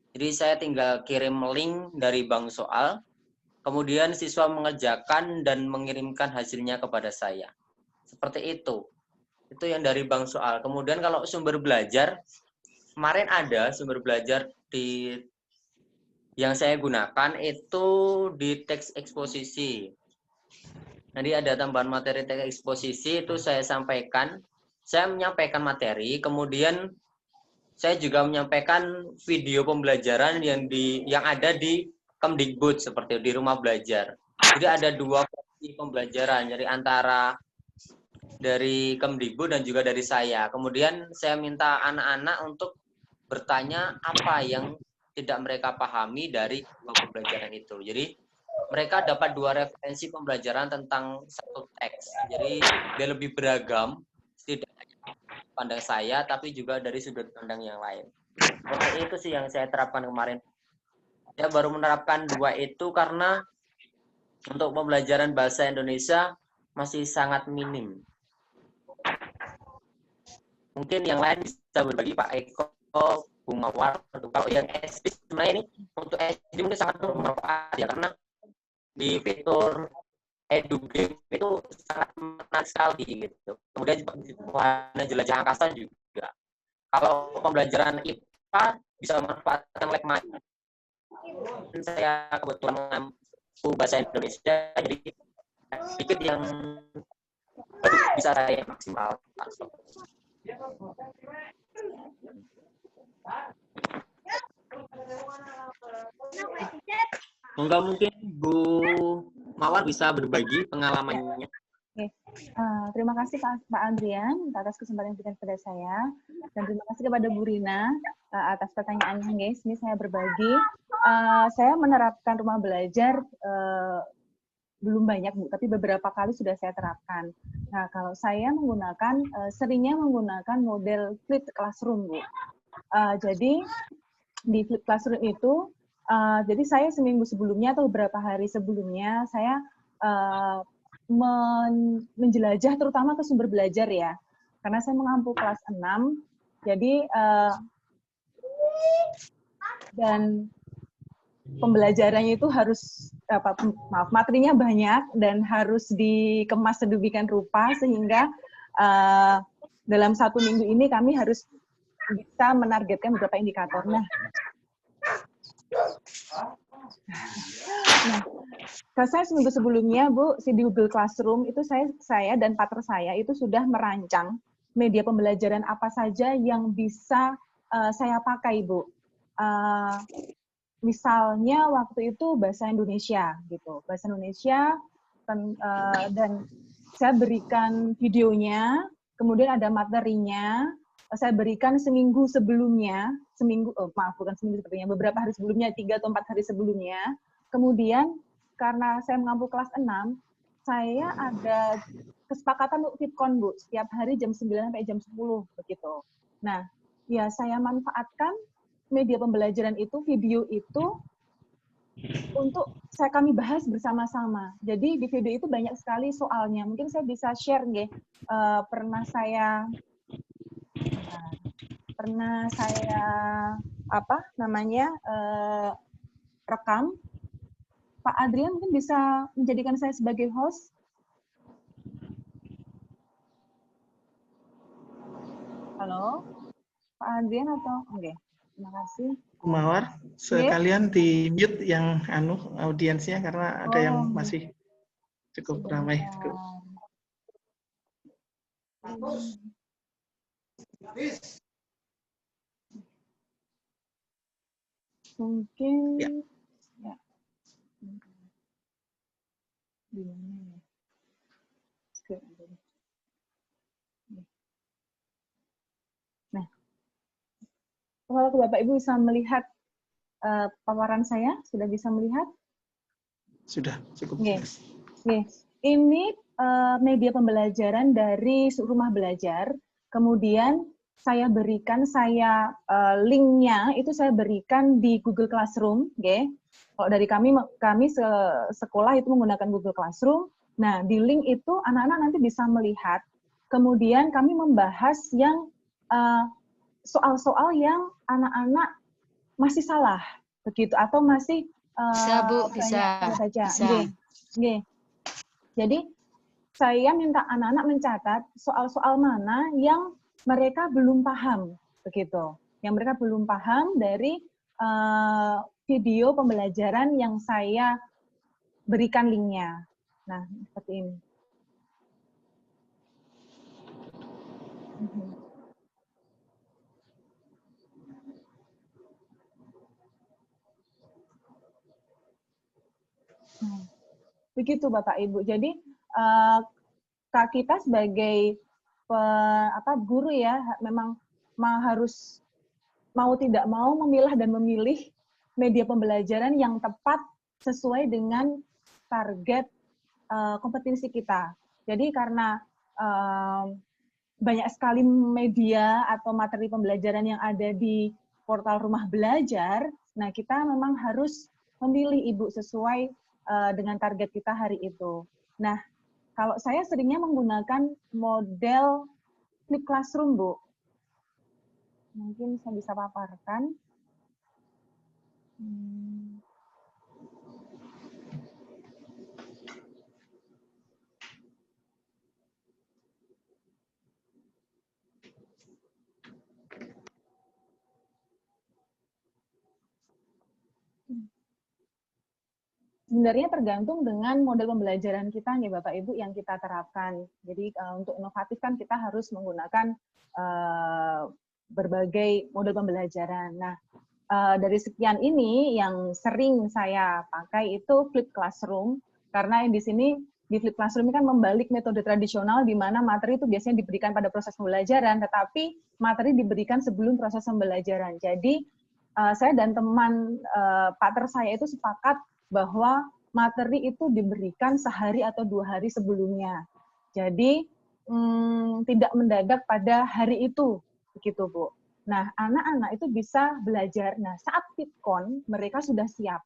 [SPEAKER 4] Jadi saya tinggal kirim link dari bank soal, kemudian siswa mengerjakan dan mengirimkan hasilnya kepada saya. Seperti itu. Itu yang dari bank soal. Kemudian kalau sumber belajar, kemarin ada sumber belajar yang saya gunakan itu di teks eksposisi. Nanti ada tambahan materi teks eksposisi, itu saya sampaikan. Saya menyampaikan materi, kemudian saya juga menyampaikan video pembelajaran yang ada di Kemdikbud, seperti di rumah belajar. Jadi ada dua versi pembelajaran, jadi antara dari Kemdikbud dan juga dari saya. Kemudian saya minta anak-anak untuk bertanya apa yang tidak mereka pahami dari pembelajaran itu. Jadi mereka dapat 2 referensi pembelajaran tentang satu teks. Jadi dia lebih beragam, tidak hanya pandang saya, tapi juga dari sudut pandang yang lain. Oke, itu sih yang saya terapkan kemarin. Saya baru menerapkan 2 itu karena untuk pembelajaran bahasa Indonesia masih sangat minim. Mungkin yang lain bisa berbagi, Pak Eko, Bung Mawar. Kalau yang SD sebenarnya ini untuk SD mungkin sangat bermanfaat ya, karena di fitur EduGame itu sangat menarik sekali gitu. Kemudian wahana jelajah angkasa juga. Kalau pembelajaran IPA bisa memanfaatkan LabMath. Saya kebetulan mengampu bahasa Indonesia, jadi sedikit yang bisa saya maksimalkan. Enggak, mungkin Bu Mawar bisa berbagi pengalamannya.
[SPEAKER 5] Oke. Terima kasih Pak Adrian atas kesempatan yang diberikan kepada saya, dan terima kasih kepada Bu Rina atas pertanyaannya, guys. Ini saya berbagi. Saya menerapkan rumah belajar belum banyak, Bu, tapi beberapa kali sudah saya terapkan. Nah, kalau saya menggunakan, seringnya menggunakan model flipped classroom, Bu. Jadi, di flipped classroom itu, jadi saya seminggu sebelumnya atau beberapa hari sebelumnya, saya menjelajah terutama ke sumber belajar ya. Karena saya mengampu kelas 6, jadi, dan pembelajarannya itu harus materinya banyak dan harus dikemas sedemikian rupa sehingga dalam 1 minggu ini kami harus bisa menargetkan beberapa indikator. Nah, saya seminggu sebelumnya, Bu, di Google Classroom itu saya dan partner saya itu sudah merancang media pembelajaran apa saja yang bisa saya pakai, Bu. Misalnya waktu itu bahasa Indonesia gitu, bahasa Indonesia, dan saya berikan videonya, kemudian ada materinya, saya berikan seminggu sebelumnya, beberapa hari sebelumnya, 3 atau 4 hari sebelumnya. Kemudian karena saya mengampu kelas 6, saya ada kesepakatan untuk Fitcon, Bu, setiap hari jam 9 sampai jam 10 begitu. Nah, ya saya manfaatkan media pembelajaran itu, video itu, untuk kami bahas bersama-sama. Jadi di video itu banyak sekali soalnya. Mungkin saya bisa share, nggih. Pernah saya rekam. Pak Adrian mungkin bisa menjadikan saya sebagai host. Halo, Pak Adrian atau enggak? Terima kasih.
[SPEAKER 1] Bu Mawar, sekalian di mute yang audiensnya karena ada yang masih cukup ramai.
[SPEAKER 5] Mungkin ya. Nah, kalau Bapak Ibu bisa melihat paparan saya, sudah bisa melihat?
[SPEAKER 1] Sudah, cukup.
[SPEAKER 5] Nih, ini media pembelajaran dari rumah belajar, kemudian saya berikan, linknya itu saya berikan di Google Classroom, okay? Kalau dari kami sekolah itu menggunakan Google Classroom. Nah, di link itu anak-anak nanti bisa melihat, kemudian kami membahas yang soal-soal yang anak-anak masih salah, begitu, atau masih
[SPEAKER 14] bisa, Bu, bisa.
[SPEAKER 5] Nggih. Jadi saya minta anak-anak mencatat soal-soal mana yang mereka belum paham, begitu. Yang mereka belum paham dari video pembelajaran yang saya berikan linknya. Nah, seperti ini. Begitu Bapak Ibu. Jadi kita sebagai guru ya memang harus mau tidak mau memilah dan memilih media pembelajaran yang tepat sesuai dengan target kompetensi kita. Jadi karena banyak sekali media atau materi pembelajaran yang ada di portal Rumah Belajar, nah kita memang harus memilih Ibu sesuai dengan target kita hari itu. Nah, kalau saya seringnya menggunakan model flip classroom, Bu. Mungkin saya bisa paparkan. Sebenarnya tergantung dengan model pembelajaran kita nih Bapak Ibu yang kita terapkan. Jadi untuk inovatif kan kita harus menggunakan berbagai model pembelajaran. Nah, dari sekian ini yang sering saya pakai itu flip classroom, karena di sini di flip classroom ini kan membalik metode tradisional di mana materi itu biasanya diberikan pada proses pembelajaran, tetapi materi diberikan sebelum proses pembelajaran. Jadi saya dan teman partner saya itu sepakat bahwa materi itu diberikan sehari atau 2 hari sebelumnya. Jadi tidak mendadak pada hari itu, begitu Bu. Nah, anak-anak itu bisa belajar. Nah, saat FitCon mereka sudah siap,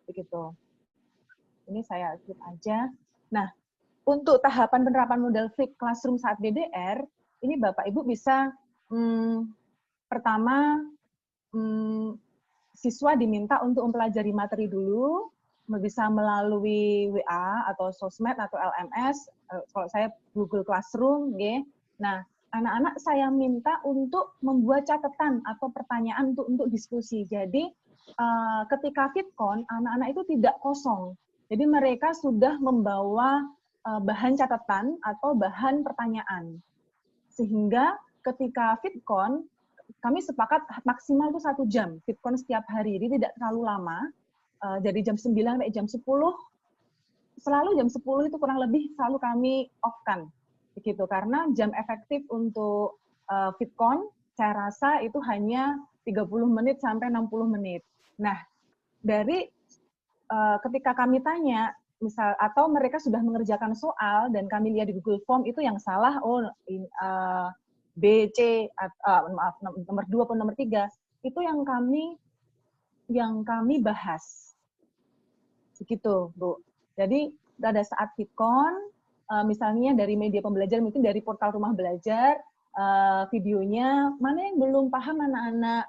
[SPEAKER 5] begitu. Ini saya skip aja. Nah, untuk tahapan penerapan model flip classroom saat DDR, ini Bapak Ibu bisa pertama siswa diminta untuk mempelajari materi dulu, bisa melalui WA atau sosmed atau LMS, kalau saya Google Classroom, gitu. Nah, anak-anak saya minta untuk membuat catatan atau pertanyaan untuk diskusi. Jadi ketika FitCon, anak-anak itu tidak kosong. Jadi mereka sudah membawa bahan catatan atau bahan pertanyaan. Sehingga ketika FitCon, kami sepakat maksimal itu 1 jam. FitCon setiap hari, jadi tidak terlalu lama. Dari jam 9 sampai jam 10, selalu jam 10 itu kurang lebih selalu kami off-kan. Begitu, karena jam efektif untuk FitCon, saya rasa itu hanya 30 menit sampai 60 menit. Nah, dari ketika kami tanya, misal atau mereka sudah mengerjakan soal dan kami lihat di Google Form itu yang salah, B, C, maaf, nomor 2 atau nomor 3, itu yang kami bahas. Begitu, Bu. Jadi pada saat FitCon, misalnya dari media pembelajaran, mungkin dari portal Rumah Belajar, videonya, mana yang belum paham anak-anak?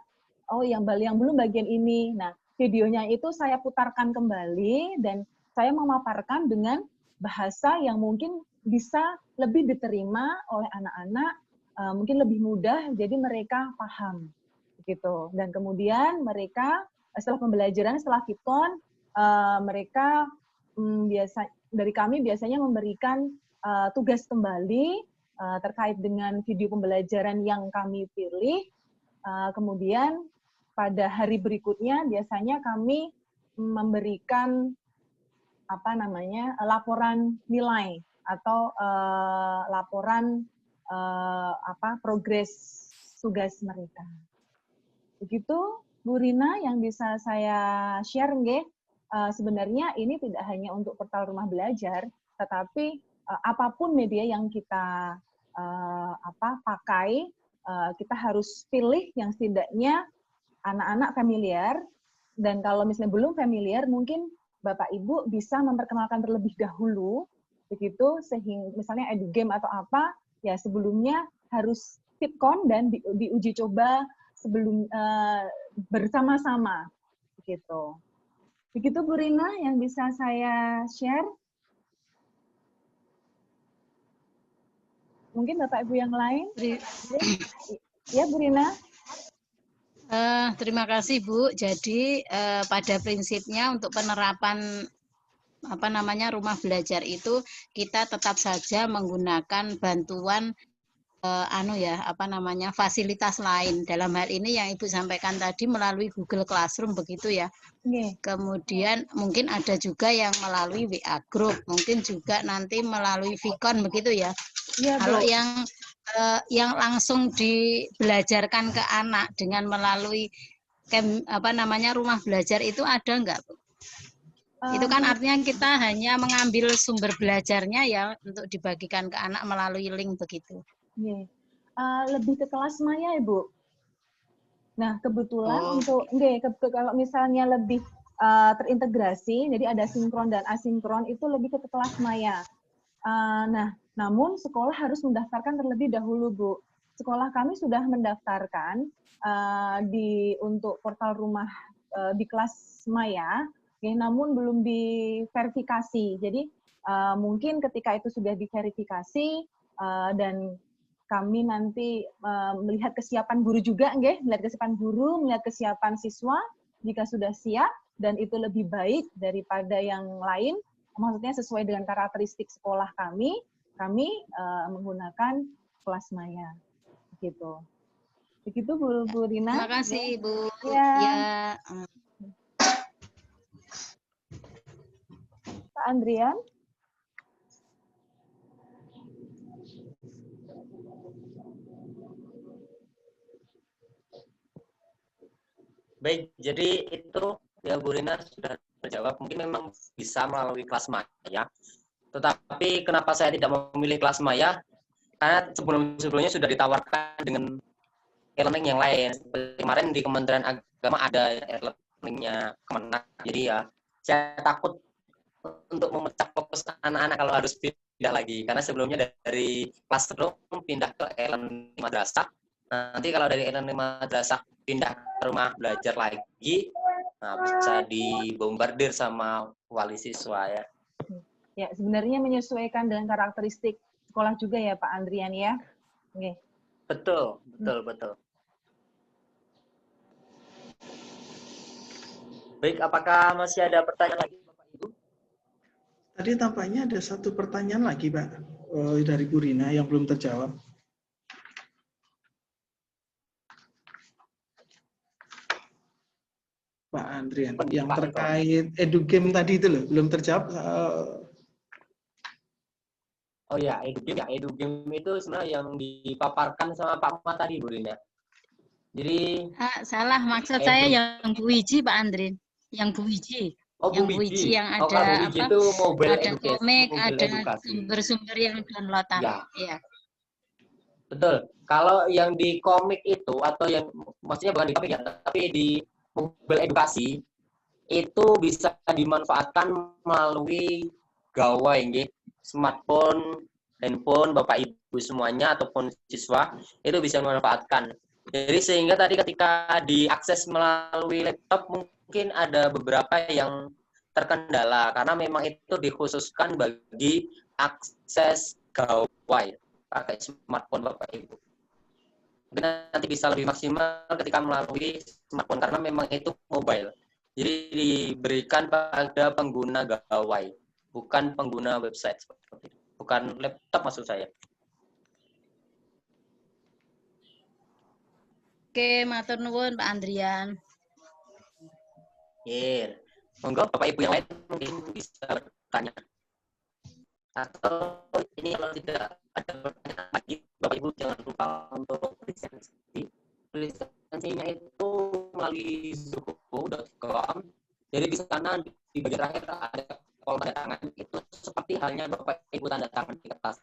[SPEAKER 5] Oh, yang belum bagian ini. Nah, videonya itu saya putarkan kembali, dan saya memaparkan dengan bahasa yang mungkin bisa lebih diterima oleh anak-anak, mungkin lebih mudah, jadi mereka paham. Begitu. Dan kemudian mereka, setelah pembelajaran, setelah FitCon, mereka dari kami biasanya memberikan tugas kembali terkait dengan video pembelajaran yang kami pilih. Kemudian pada hari berikutnya biasanya kami memberikan laporan nilai atau laporan progres tugas mereka. Begitu Bu Rina yang bisa saya share, nggih. Sebenarnya ini tidak hanya untuk portal Rumah Belajar, tetapi apapun media yang kita pakai, kita harus pilih yang setidaknya anak-anak familiar, dan kalau misalnya belum familiar, mungkin Bapak Ibu bisa memperkenalkan terlebih dahulu, begitu, sehingga misalnya edugame atau apa, ya sebelumnya harus FitCon dan diuji coba sebelum bersama-sama, begitu. Begitu Bu Rina yang bisa saya share. Mungkin Bapak Ibu yang lain? Ya, Bu Rina.
[SPEAKER 14] Terima kasih Bu. Jadi pada prinsipnya untuk penerapan Rumah Belajar itu kita tetap saja menggunakan bantuan fasilitas lain. Dalam hal ini yang Ibu sampaikan tadi melalui Google Classroom begitu ya. Kemudian mungkin ada juga yang melalui WA Group, mungkin juga nanti melalui Vicon begitu ya. Kalau yang langsung dibelajarkan ke anak dengan melalui rumah belajar itu ada enggak, Bu? Itu kan artinya kita hanya mengambil sumber belajarnya ya untuk dibagikan ke anak melalui link begitu.
[SPEAKER 5] Lebih ke kelas maya, Ibu. Nah, kebetulan kalau misalnya lebih terintegrasi, jadi ada sinkron dan asinkron, itu lebih ke kelas maya. Namun sekolah harus mendaftarkan terlebih dahulu, Bu. Sekolah kami sudah mendaftarkan untuk portal rumah di kelas maya, namun belum diverifikasi. Jadi mungkin ketika itu sudah diverifikasi dan kami nanti melihat kesiapan guru juga, melihat kesiapan guru, melihat kesiapan siswa, jika sudah siap dan itu lebih baik daripada yang lain, maksudnya sesuai dengan karakteristik sekolah kami menggunakan kelas maya. Begitu Bu Rina.
[SPEAKER 14] Terima kasih Ibu.
[SPEAKER 5] Ya. Pak Andrian.
[SPEAKER 15] Baik, jadi itu ya Bu Rina sudah terjawab. Mungkin memang bisa melalui kelas maya. Tetapi kenapa saya tidak memilih kelas maya? Karena sebelumnya sudah ditawarkan dengan e-learning yang lain. Seperti kemarin di Kementerian Agama ada e-learningnya Kemenak. Jadi ya saya takut untuk memecah fokus anak-anak kalau harus pindah lagi. Karena sebelumnya dari classroom pindah ke e-learning madrasah. Nanti kalau dari e-learning madrasah pindah ke rumah belajar lagi, bisa dibombardir sama wali siswa ya.
[SPEAKER 5] Ya, sebenarnya menyesuaikan dengan karakteristik sekolah juga ya Pak Andrian ya.
[SPEAKER 15] Betul. Baik, apakah masih ada pertanyaan lagi Bapak Ibu?
[SPEAKER 1] Tadi tampaknya ada satu pertanyaan lagi Pak dari Bu Rina yang belum terjawab. Pak Andrian, yang terkait edugame tadi itu loh, belum terjawab.
[SPEAKER 15] Oh ya, edugame itu sebenarnya yang dipaparkan sama Pak Ma tadi, Bu Rina. Jadi
[SPEAKER 14] salah, maksud saya yang Bu Wiji, Pak Andrin. Yang Bu Wiji.
[SPEAKER 15] Oh,
[SPEAKER 14] yang Bu Wiji yang ada
[SPEAKER 15] Bu Wiji itu
[SPEAKER 14] ada komik, ada sumber-sumber yang downloadan. Ya.
[SPEAKER 15] Betul. Kalau yang di komik itu atau yang maksudnya bukan di komik ya, tapi di mobile edukasi itu bisa dimanfaatkan melalui gawai, smartphone, handphone, Bapak Ibu semuanya ataupun siswa itu bisa memanfaatkan. Jadi sehingga tadi ketika diakses melalui laptop mungkin ada beberapa yang terkendala karena memang itu dikhususkan bagi akses gawai pakai smartphone Bapak Ibu. Nanti bisa lebih maksimal ketika melalui smartphone karena memang itu mobile. Jadi diberikan pada pengguna gawai, bukan pengguna website seperti itu. Bukan laptop maksud saya.
[SPEAKER 14] Oke, matur nuwun Pak Andrian.
[SPEAKER 15] Monggo Bapak Ibu yang lain mungkin bisa bertanya. Atau ini kalau tidak ada pertanyaan lagi, Bapak Ibu jangan lupa untuk lisensi. Lisensinya itu melalui zuku.com. Jadi di sana di bagian terakhir ada kolom tanda tangan. Itu seperti halnya Bapak Ibu tanda tangan di kertas.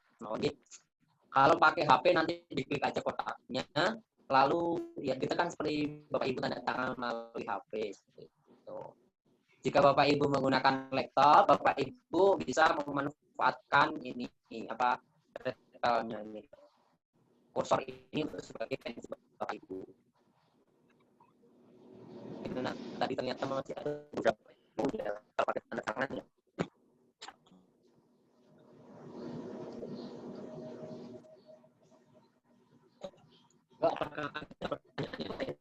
[SPEAKER 15] Kalau pakai HP nanti diklik aja kotaknya. Lalu ya kita kan seperti Bapak Ibu tanda tangan melalui HP. Gitu. Jika Bapak Ibu menggunakan laptop, Bapak Ibu bisa memanfaatkan ini retelnya ini. Kursor ini untuk sebagai pensi Bapak Ibu. Itu tadi ternyata masih ada beberapa yang pakai tanda tangan ya. Apakah ada pertanyaan lain?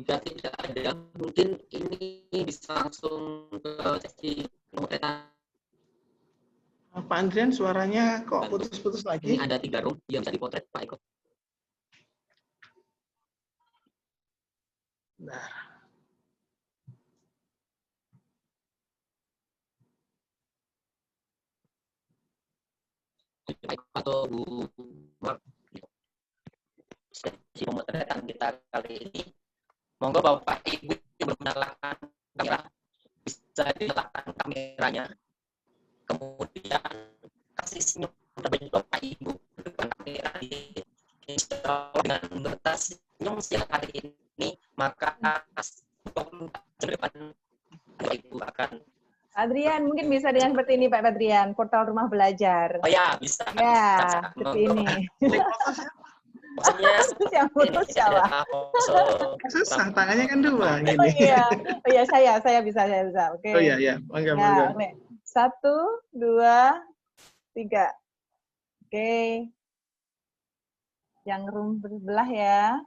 [SPEAKER 15] Jika tidak ada, mungkin ini bisa langsung ke sesi pemotretan.
[SPEAKER 1] Pak Andrian, suaranya kok putus-putus lagi?
[SPEAKER 15] Ini ada 3 room yang bisa dipotret, Pak Eko.
[SPEAKER 1] Nah.
[SPEAKER 15] Atau Bu sesi pemotretan kita kali ini, monggo Bapak Ibu yang menggunakan kamera bisa diletakkan kameranya, kemudian kasih senyum terbaik Bapak Ibu depan kamera ini. Insya Allah dengan bersenyum siang hari ini, maka ke depan Bapak Ibu akan
[SPEAKER 5] Adrian, mungkin bisa dengan seperti ini Pak Adrian, portal rumah belajar.
[SPEAKER 15] Oh ya, bisa.
[SPEAKER 5] Ya, seperti ini.
[SPEAKER 15] Maksudnya
[SPEAKER 5] yang putus siapa?
[SPEAKER 1] Susah, tangannya kan 2 gini.
[SPEAKER 5] Oh iya, saya bisa. Oke.
[SPEAKER 1] Oh iya, monggo.
[SPEAKER 5] Ya, 1, 2, 3. Oke. Yang room sebelah ya.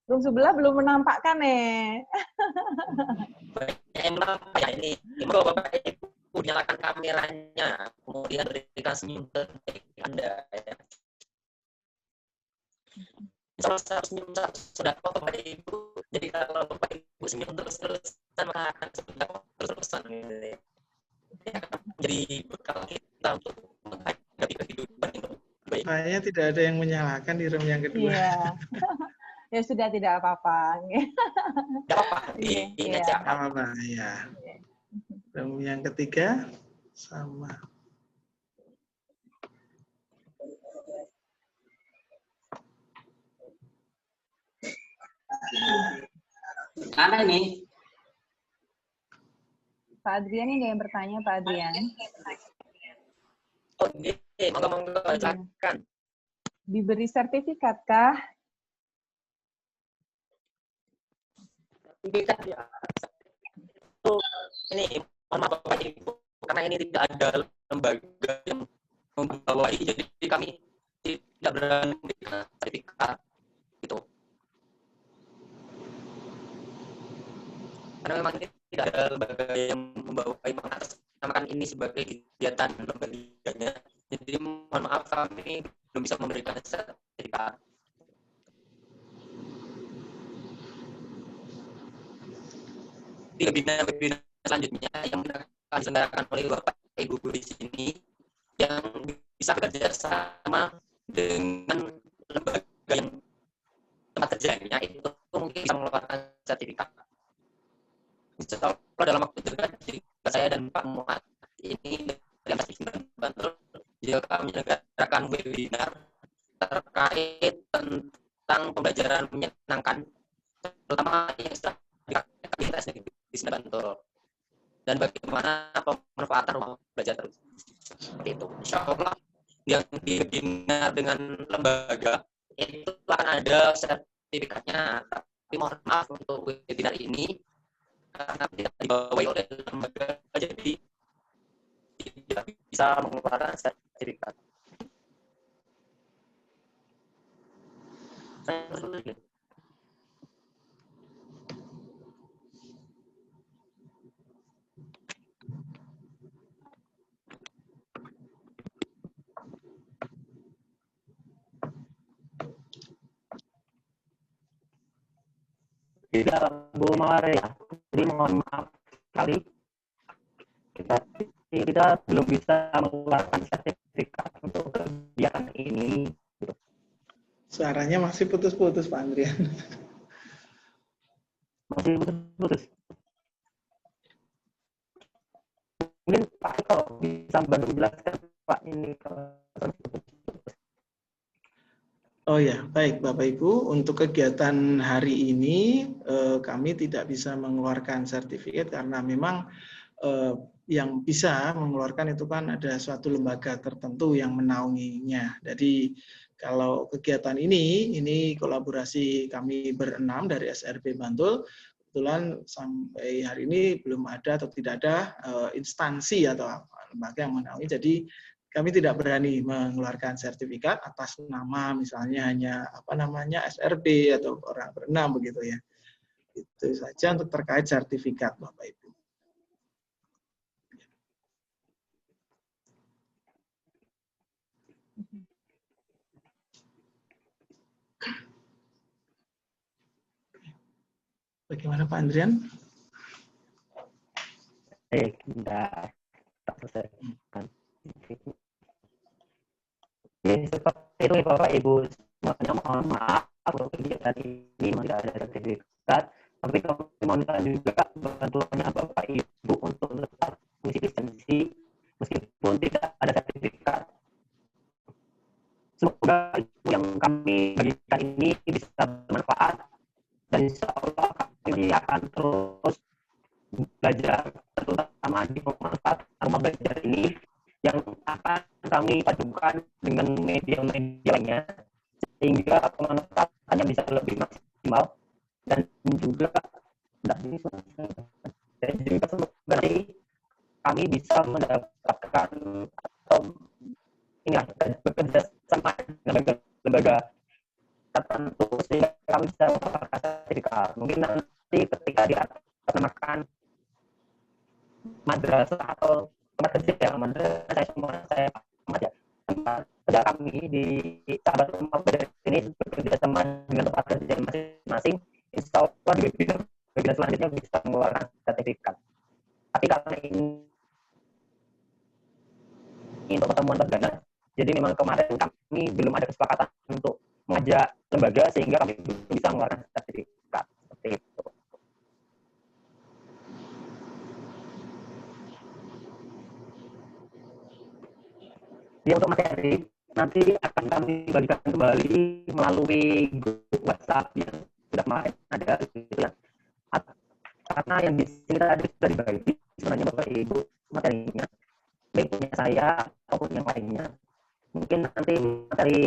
[SPEAKER 5] Room sebelah belum menampakkan nih.
[SPEAKER 15] Ya ini, monggo Bapak Ibu nyalakan kameranya, kemudian berikan senyum terbaik Anda. Ya. Salah satu senyum sudah kok Bapak Ibu. Jadi kalau Bapak Ibu senyum terus-terusan, maka akan sudah terus-terusan. Jadi bekal kita untuk menghadapi kehidupan yang baik.
[SPEAKER 1] Kayaknya tidak ada yang menyalahkan di room yang kedua.
[SPEAKER 5] Iya. Ya sudah, tidak apa-apa.
[SPEAKER 15] Tidak apa-apa. Ini aja.
[SPEAKER 1] Apa-apa, ya. Room yang ketiga sama.
[SPEAKER 15] Mana ini?
[SPEAKER 5] Pak Adrian ini yang bertanya, Pak Adrian.
[SPEAKER 15] Oh, ini, monggo silakan.
[SPEAKER 5] Diberi sertifikat kah?
[SPEAKER 15] Sertifikat ya. Ini, mohon maaf Bapak Ibu, karena ini tidak ada lembaga yang membawahi, jadi kami tidak berani memberikan sertifikat itu. Karena memang ini tidak ada lembaga yang membawahi mengatasnamakan ini sebagai kegiatan lembaganya. Jadi mohon maaf kami belum bisa memberikan sertifikat. Di webinar selanjutnya yang akan diselenggarakan oleh Bapak Ibu di sini yang bisa bekerja sama dengan lembaga yang tempat kerjanya itu mungkin bisa mengeluarkan sertifikat. Insya Allah dalam waktu dekat jika saya dan Pak Muhammad ini dari Bantul jika menyelenggarakan webinar terkait tentang pembelajaran menyenangkan, terutama yang sudah dikasih di Bantul, dan bagaimana pemanfaatan rumah belajar terus seperti itu. Insya Allah yang dibina dengan lembaga itu akan ada sertifikatnya, tapi mohon maaf untuk webinar ini karena tidak dibawahi oleh lembaga, jadi tidak bisa mengeluarkan sertifikat.
[SPEAKER 3] Tidak, Bu Mawar ya. Jadi mohon maaf sekali kita belum bisa mengeluarkan sertifikat untuk kegiatan ini.
[SPEAKER 1] Suaranya masih putus-putus Pak Andrian.
[SPEAKER 3] Masih putus-putus. Mungkin Pak Eko bisa bantu menjelaskan Pak ini
[SPEAKER 1] Oh ya, baik Bapak Ibu, untuk kegiatan hari ini kami tidak bisa mengeluarkan sertifikat karena memang yang bisa mengeluarkan itu kan ada suatu lembaga tertentu yang menaunginya. Jadi kalau kegiatan ini kolaborasi kami berenam dari SRB Bantul. Kebetulan sampai hari ini belum ada atau tidak ada instansi atau lembaga yang menaungi. Jadi kami tidak berani mengeluarkan sertifikat atas nama misalnya hanya SRB atau orang berenam begitu ya. Itu saja untuk terkait sertifikat Bapak Ibu. Bagaimana Pak Andrian?
[SPEAKER 3] Tidak selesaikan. Seperti itu Bapak Ibu semuanya, mohon maaf kalau kegiatan ini tidak ada sertifikat, tapi kami mohon juga bantuannya Bapak Ibu untuk tetap mengisi lisensi meskipun tidak ada sertifikat. Semoga yang kami bagikan ini bisa bermanfaat dan insya Allah kami akan terus belajar, terutama di pemanfaatan rumah belajar ini yang akan kami padukan dengan media-media lainnya sehingga pemanfaatannya bisa lebih maksimal dan juga semoga nanti kami bisa mendapatkan atau bekerja sama dengan lembaga tertentu sehingga kami bisa mendapatkan sertifikat. Mungkin nanti ketika diatasnamakan madrasah atau tempat kerja yang saya tempat kerja kami di sahabat rumah belajar ini bekerja sama dengan tempat kerja masing-masing, insya Allah di webinar selanjutnya bisa mengeluarkan sertifikat. Tapi karena ini untuk pertemuan perdana, jadi memang kemarin kami belum ada kesepakatan untuk mengajak lembaga sehingga kami belum bisa mengeluarkan sertifikat seperti itu. Ya, untuk materi nanti akan kami bagikan kembali melalui grup WhatsApp yang sudah kemarin ada gitu ya. Karena yang di sini tadi sudah dibagi sebenarnya Bapak Ibu materinya, baik punya saya ataupun yang lainnya. Mungkin nanti materi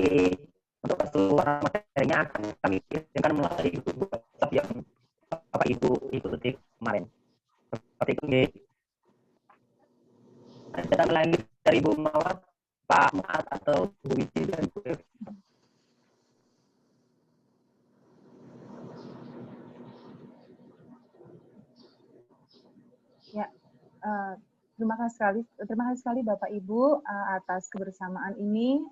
[SPEAKER 3] untuk keseluruhan materinya akan kami kirimkan melalui grup WhatsApp yang Bapak Ibu ikuti kemarin. Seperti itu. Ada lagi dari Ibu Mawar, Pak Maat atau Bu Wiji dan Bu Evi.
[SPEAKER 5] Ya, terima kasih sekali Bapak Ibu atas kebersamaan ini.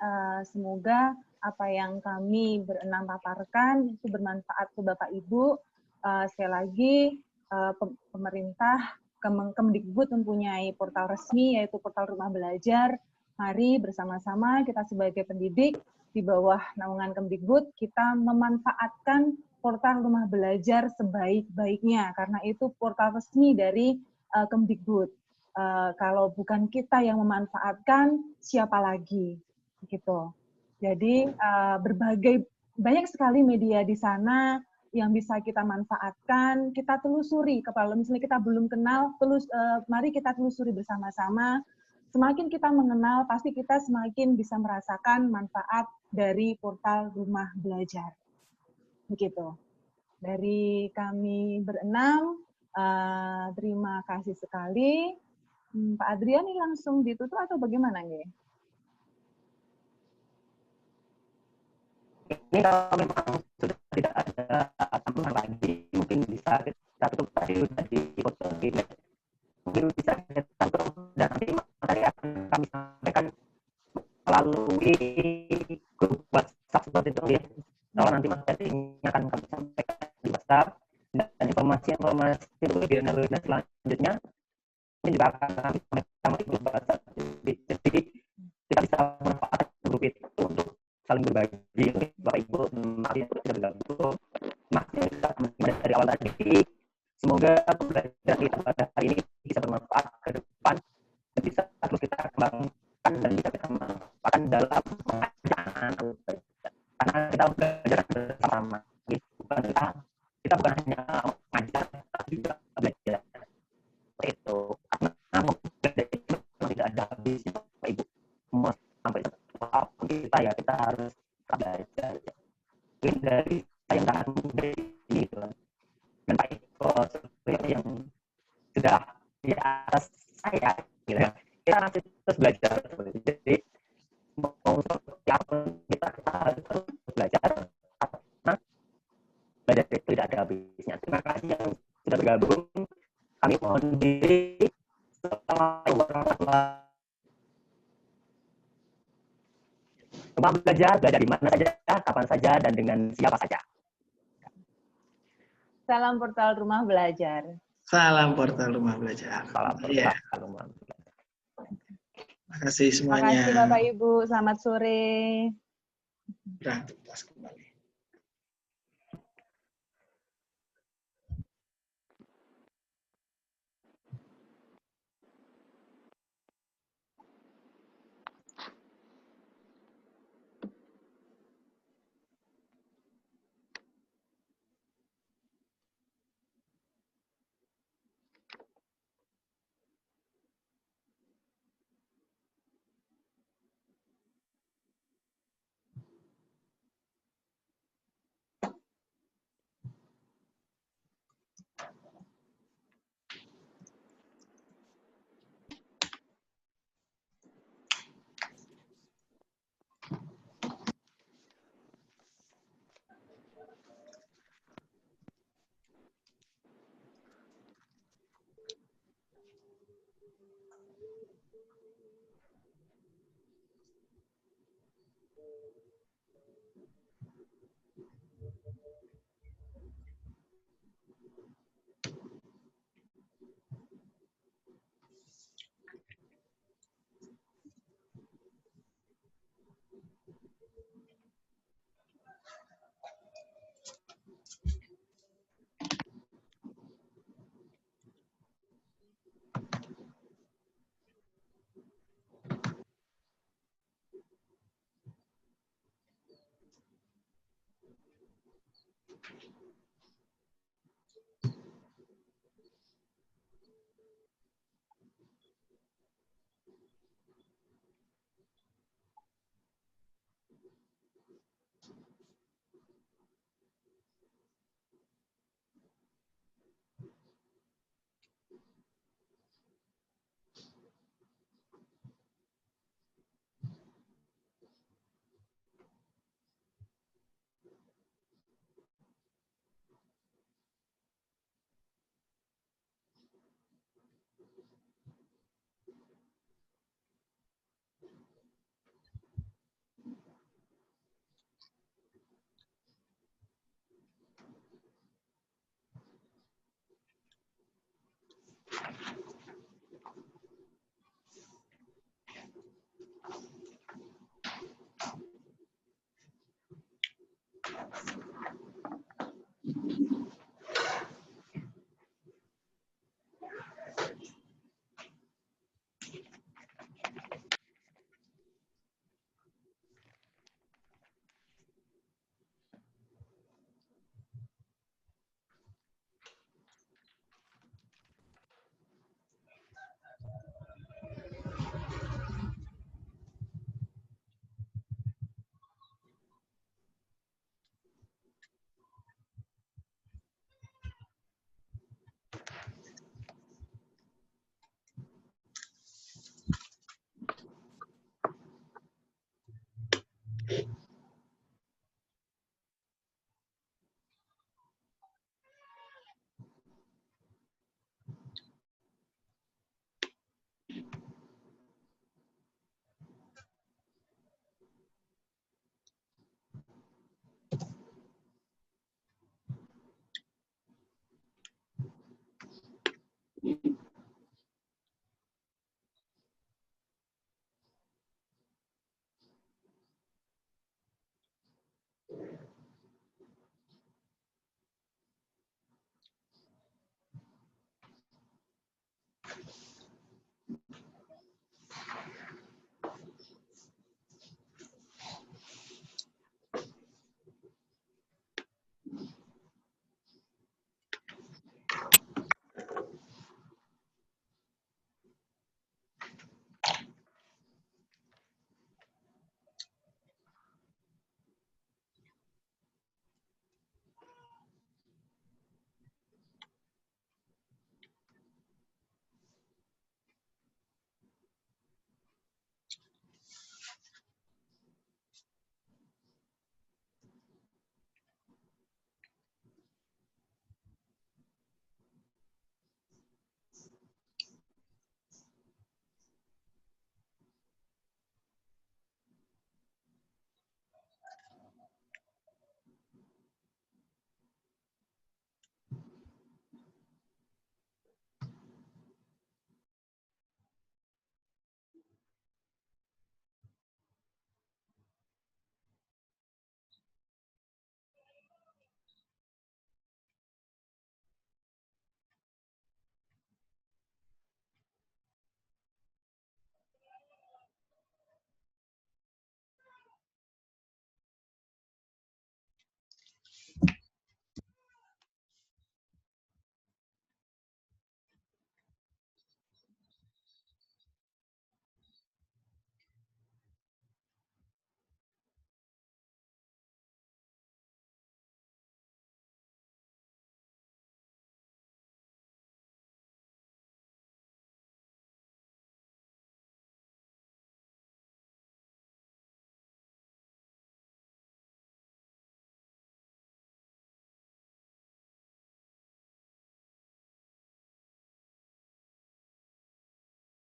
[SPEAKER 5] Semoga apa yang kami berenam paparkan itu bermanfaat ke Bapak Ibu. Sekali lagi, pemerintah Kemdikbud mempunyai portal resmi yaitu portal Rumah Belajar. Mari bersama-sama kita sebagai pendidik di bawah naungan Kemdikbud kita memanfaatkan portal Rumah Belajar sebaik-baiknya karena itu portal resmi dari Kemdikbud. Kalau bukan kita yang memanfaatkan, siapa lagi? Gitu. Jadi banyak sekali media di sana yang bisa kita manfaatkan. Kita telusuri. Kalau misalnya kita belum kenal, mari kita telusuri bersama-sama. Semakin kita mengenal, pasti kita semakin bisa merasakan manfaat dari portal Rumah Belajar. Begitu. Dari kami berenam, terima kasih sekali. Pak Adrian ini langsung ditutup atau bagaimana nih?
[SPEAKER 3] Ini kalau memang sudah tidak ada tambahan lagi, mungkin bisa kita tutup tadi di mungkin bisa kita tutup dan nanti materi akan kami sampaikan melalui grup WhatsApp seperti itu ya. Kalau nanti materinya akan kami sampaikan di WhatsApp dan informasi-informasi webinar selanjutnya ini juga akan kami sampaikan di grup WhatsApp. Jadi kita bisa memanfaatkan grup itu untuk saling berbagi. Bapak Ibu, maaf ya sudah bergabung. Maaf ya dari awal tadi. Semoga pembelajaran kita pada hari ini bisa bermanfaat ke depan dan bisa terus kita kembangkan dan bisa kita manfaatkan dalam pengajaran. Karena kita belajar bersama. Kita bukan hanya mengajar, tapi juga belajar. Seperti itu. Karena belajar itu memang tidak ada habisnya, Bapak Ibu. Mau sampai apapun kita harus belajar. Ini dari saya yang muda ini dan Pak Iko yang sudah di atas saya, gitu ya. Kita masih terus belajar. Jadi mau seperti apa kita harus terus belajar. Karena belajar itu tidak ada habisnya. Terima kasih yang sudah bergabung. Kami mohon diri. Assalamualaikum warahmatullahi wabarakatuh. Rumah belajar di mana saja, kapan saja, dan dengan siapa saja.
[SPEAKER 5] Salam portal rumah belajar.
[SPEAKER 1] Salam portal rumah belajar.
[SPEAKER 3] Salam
[SPEAKER 1] Iya.
[SPEAKER 3] portal rumah belajar.
[SPEAKER 1] Terima kasih
[SPEAKER 5] Terima
[SPEAKER 1] semuanya.
[SPEAKER 5] kasih Bapak Ibu. Selamat sore.
[SPEAKER 1] Beraktivitas kembali.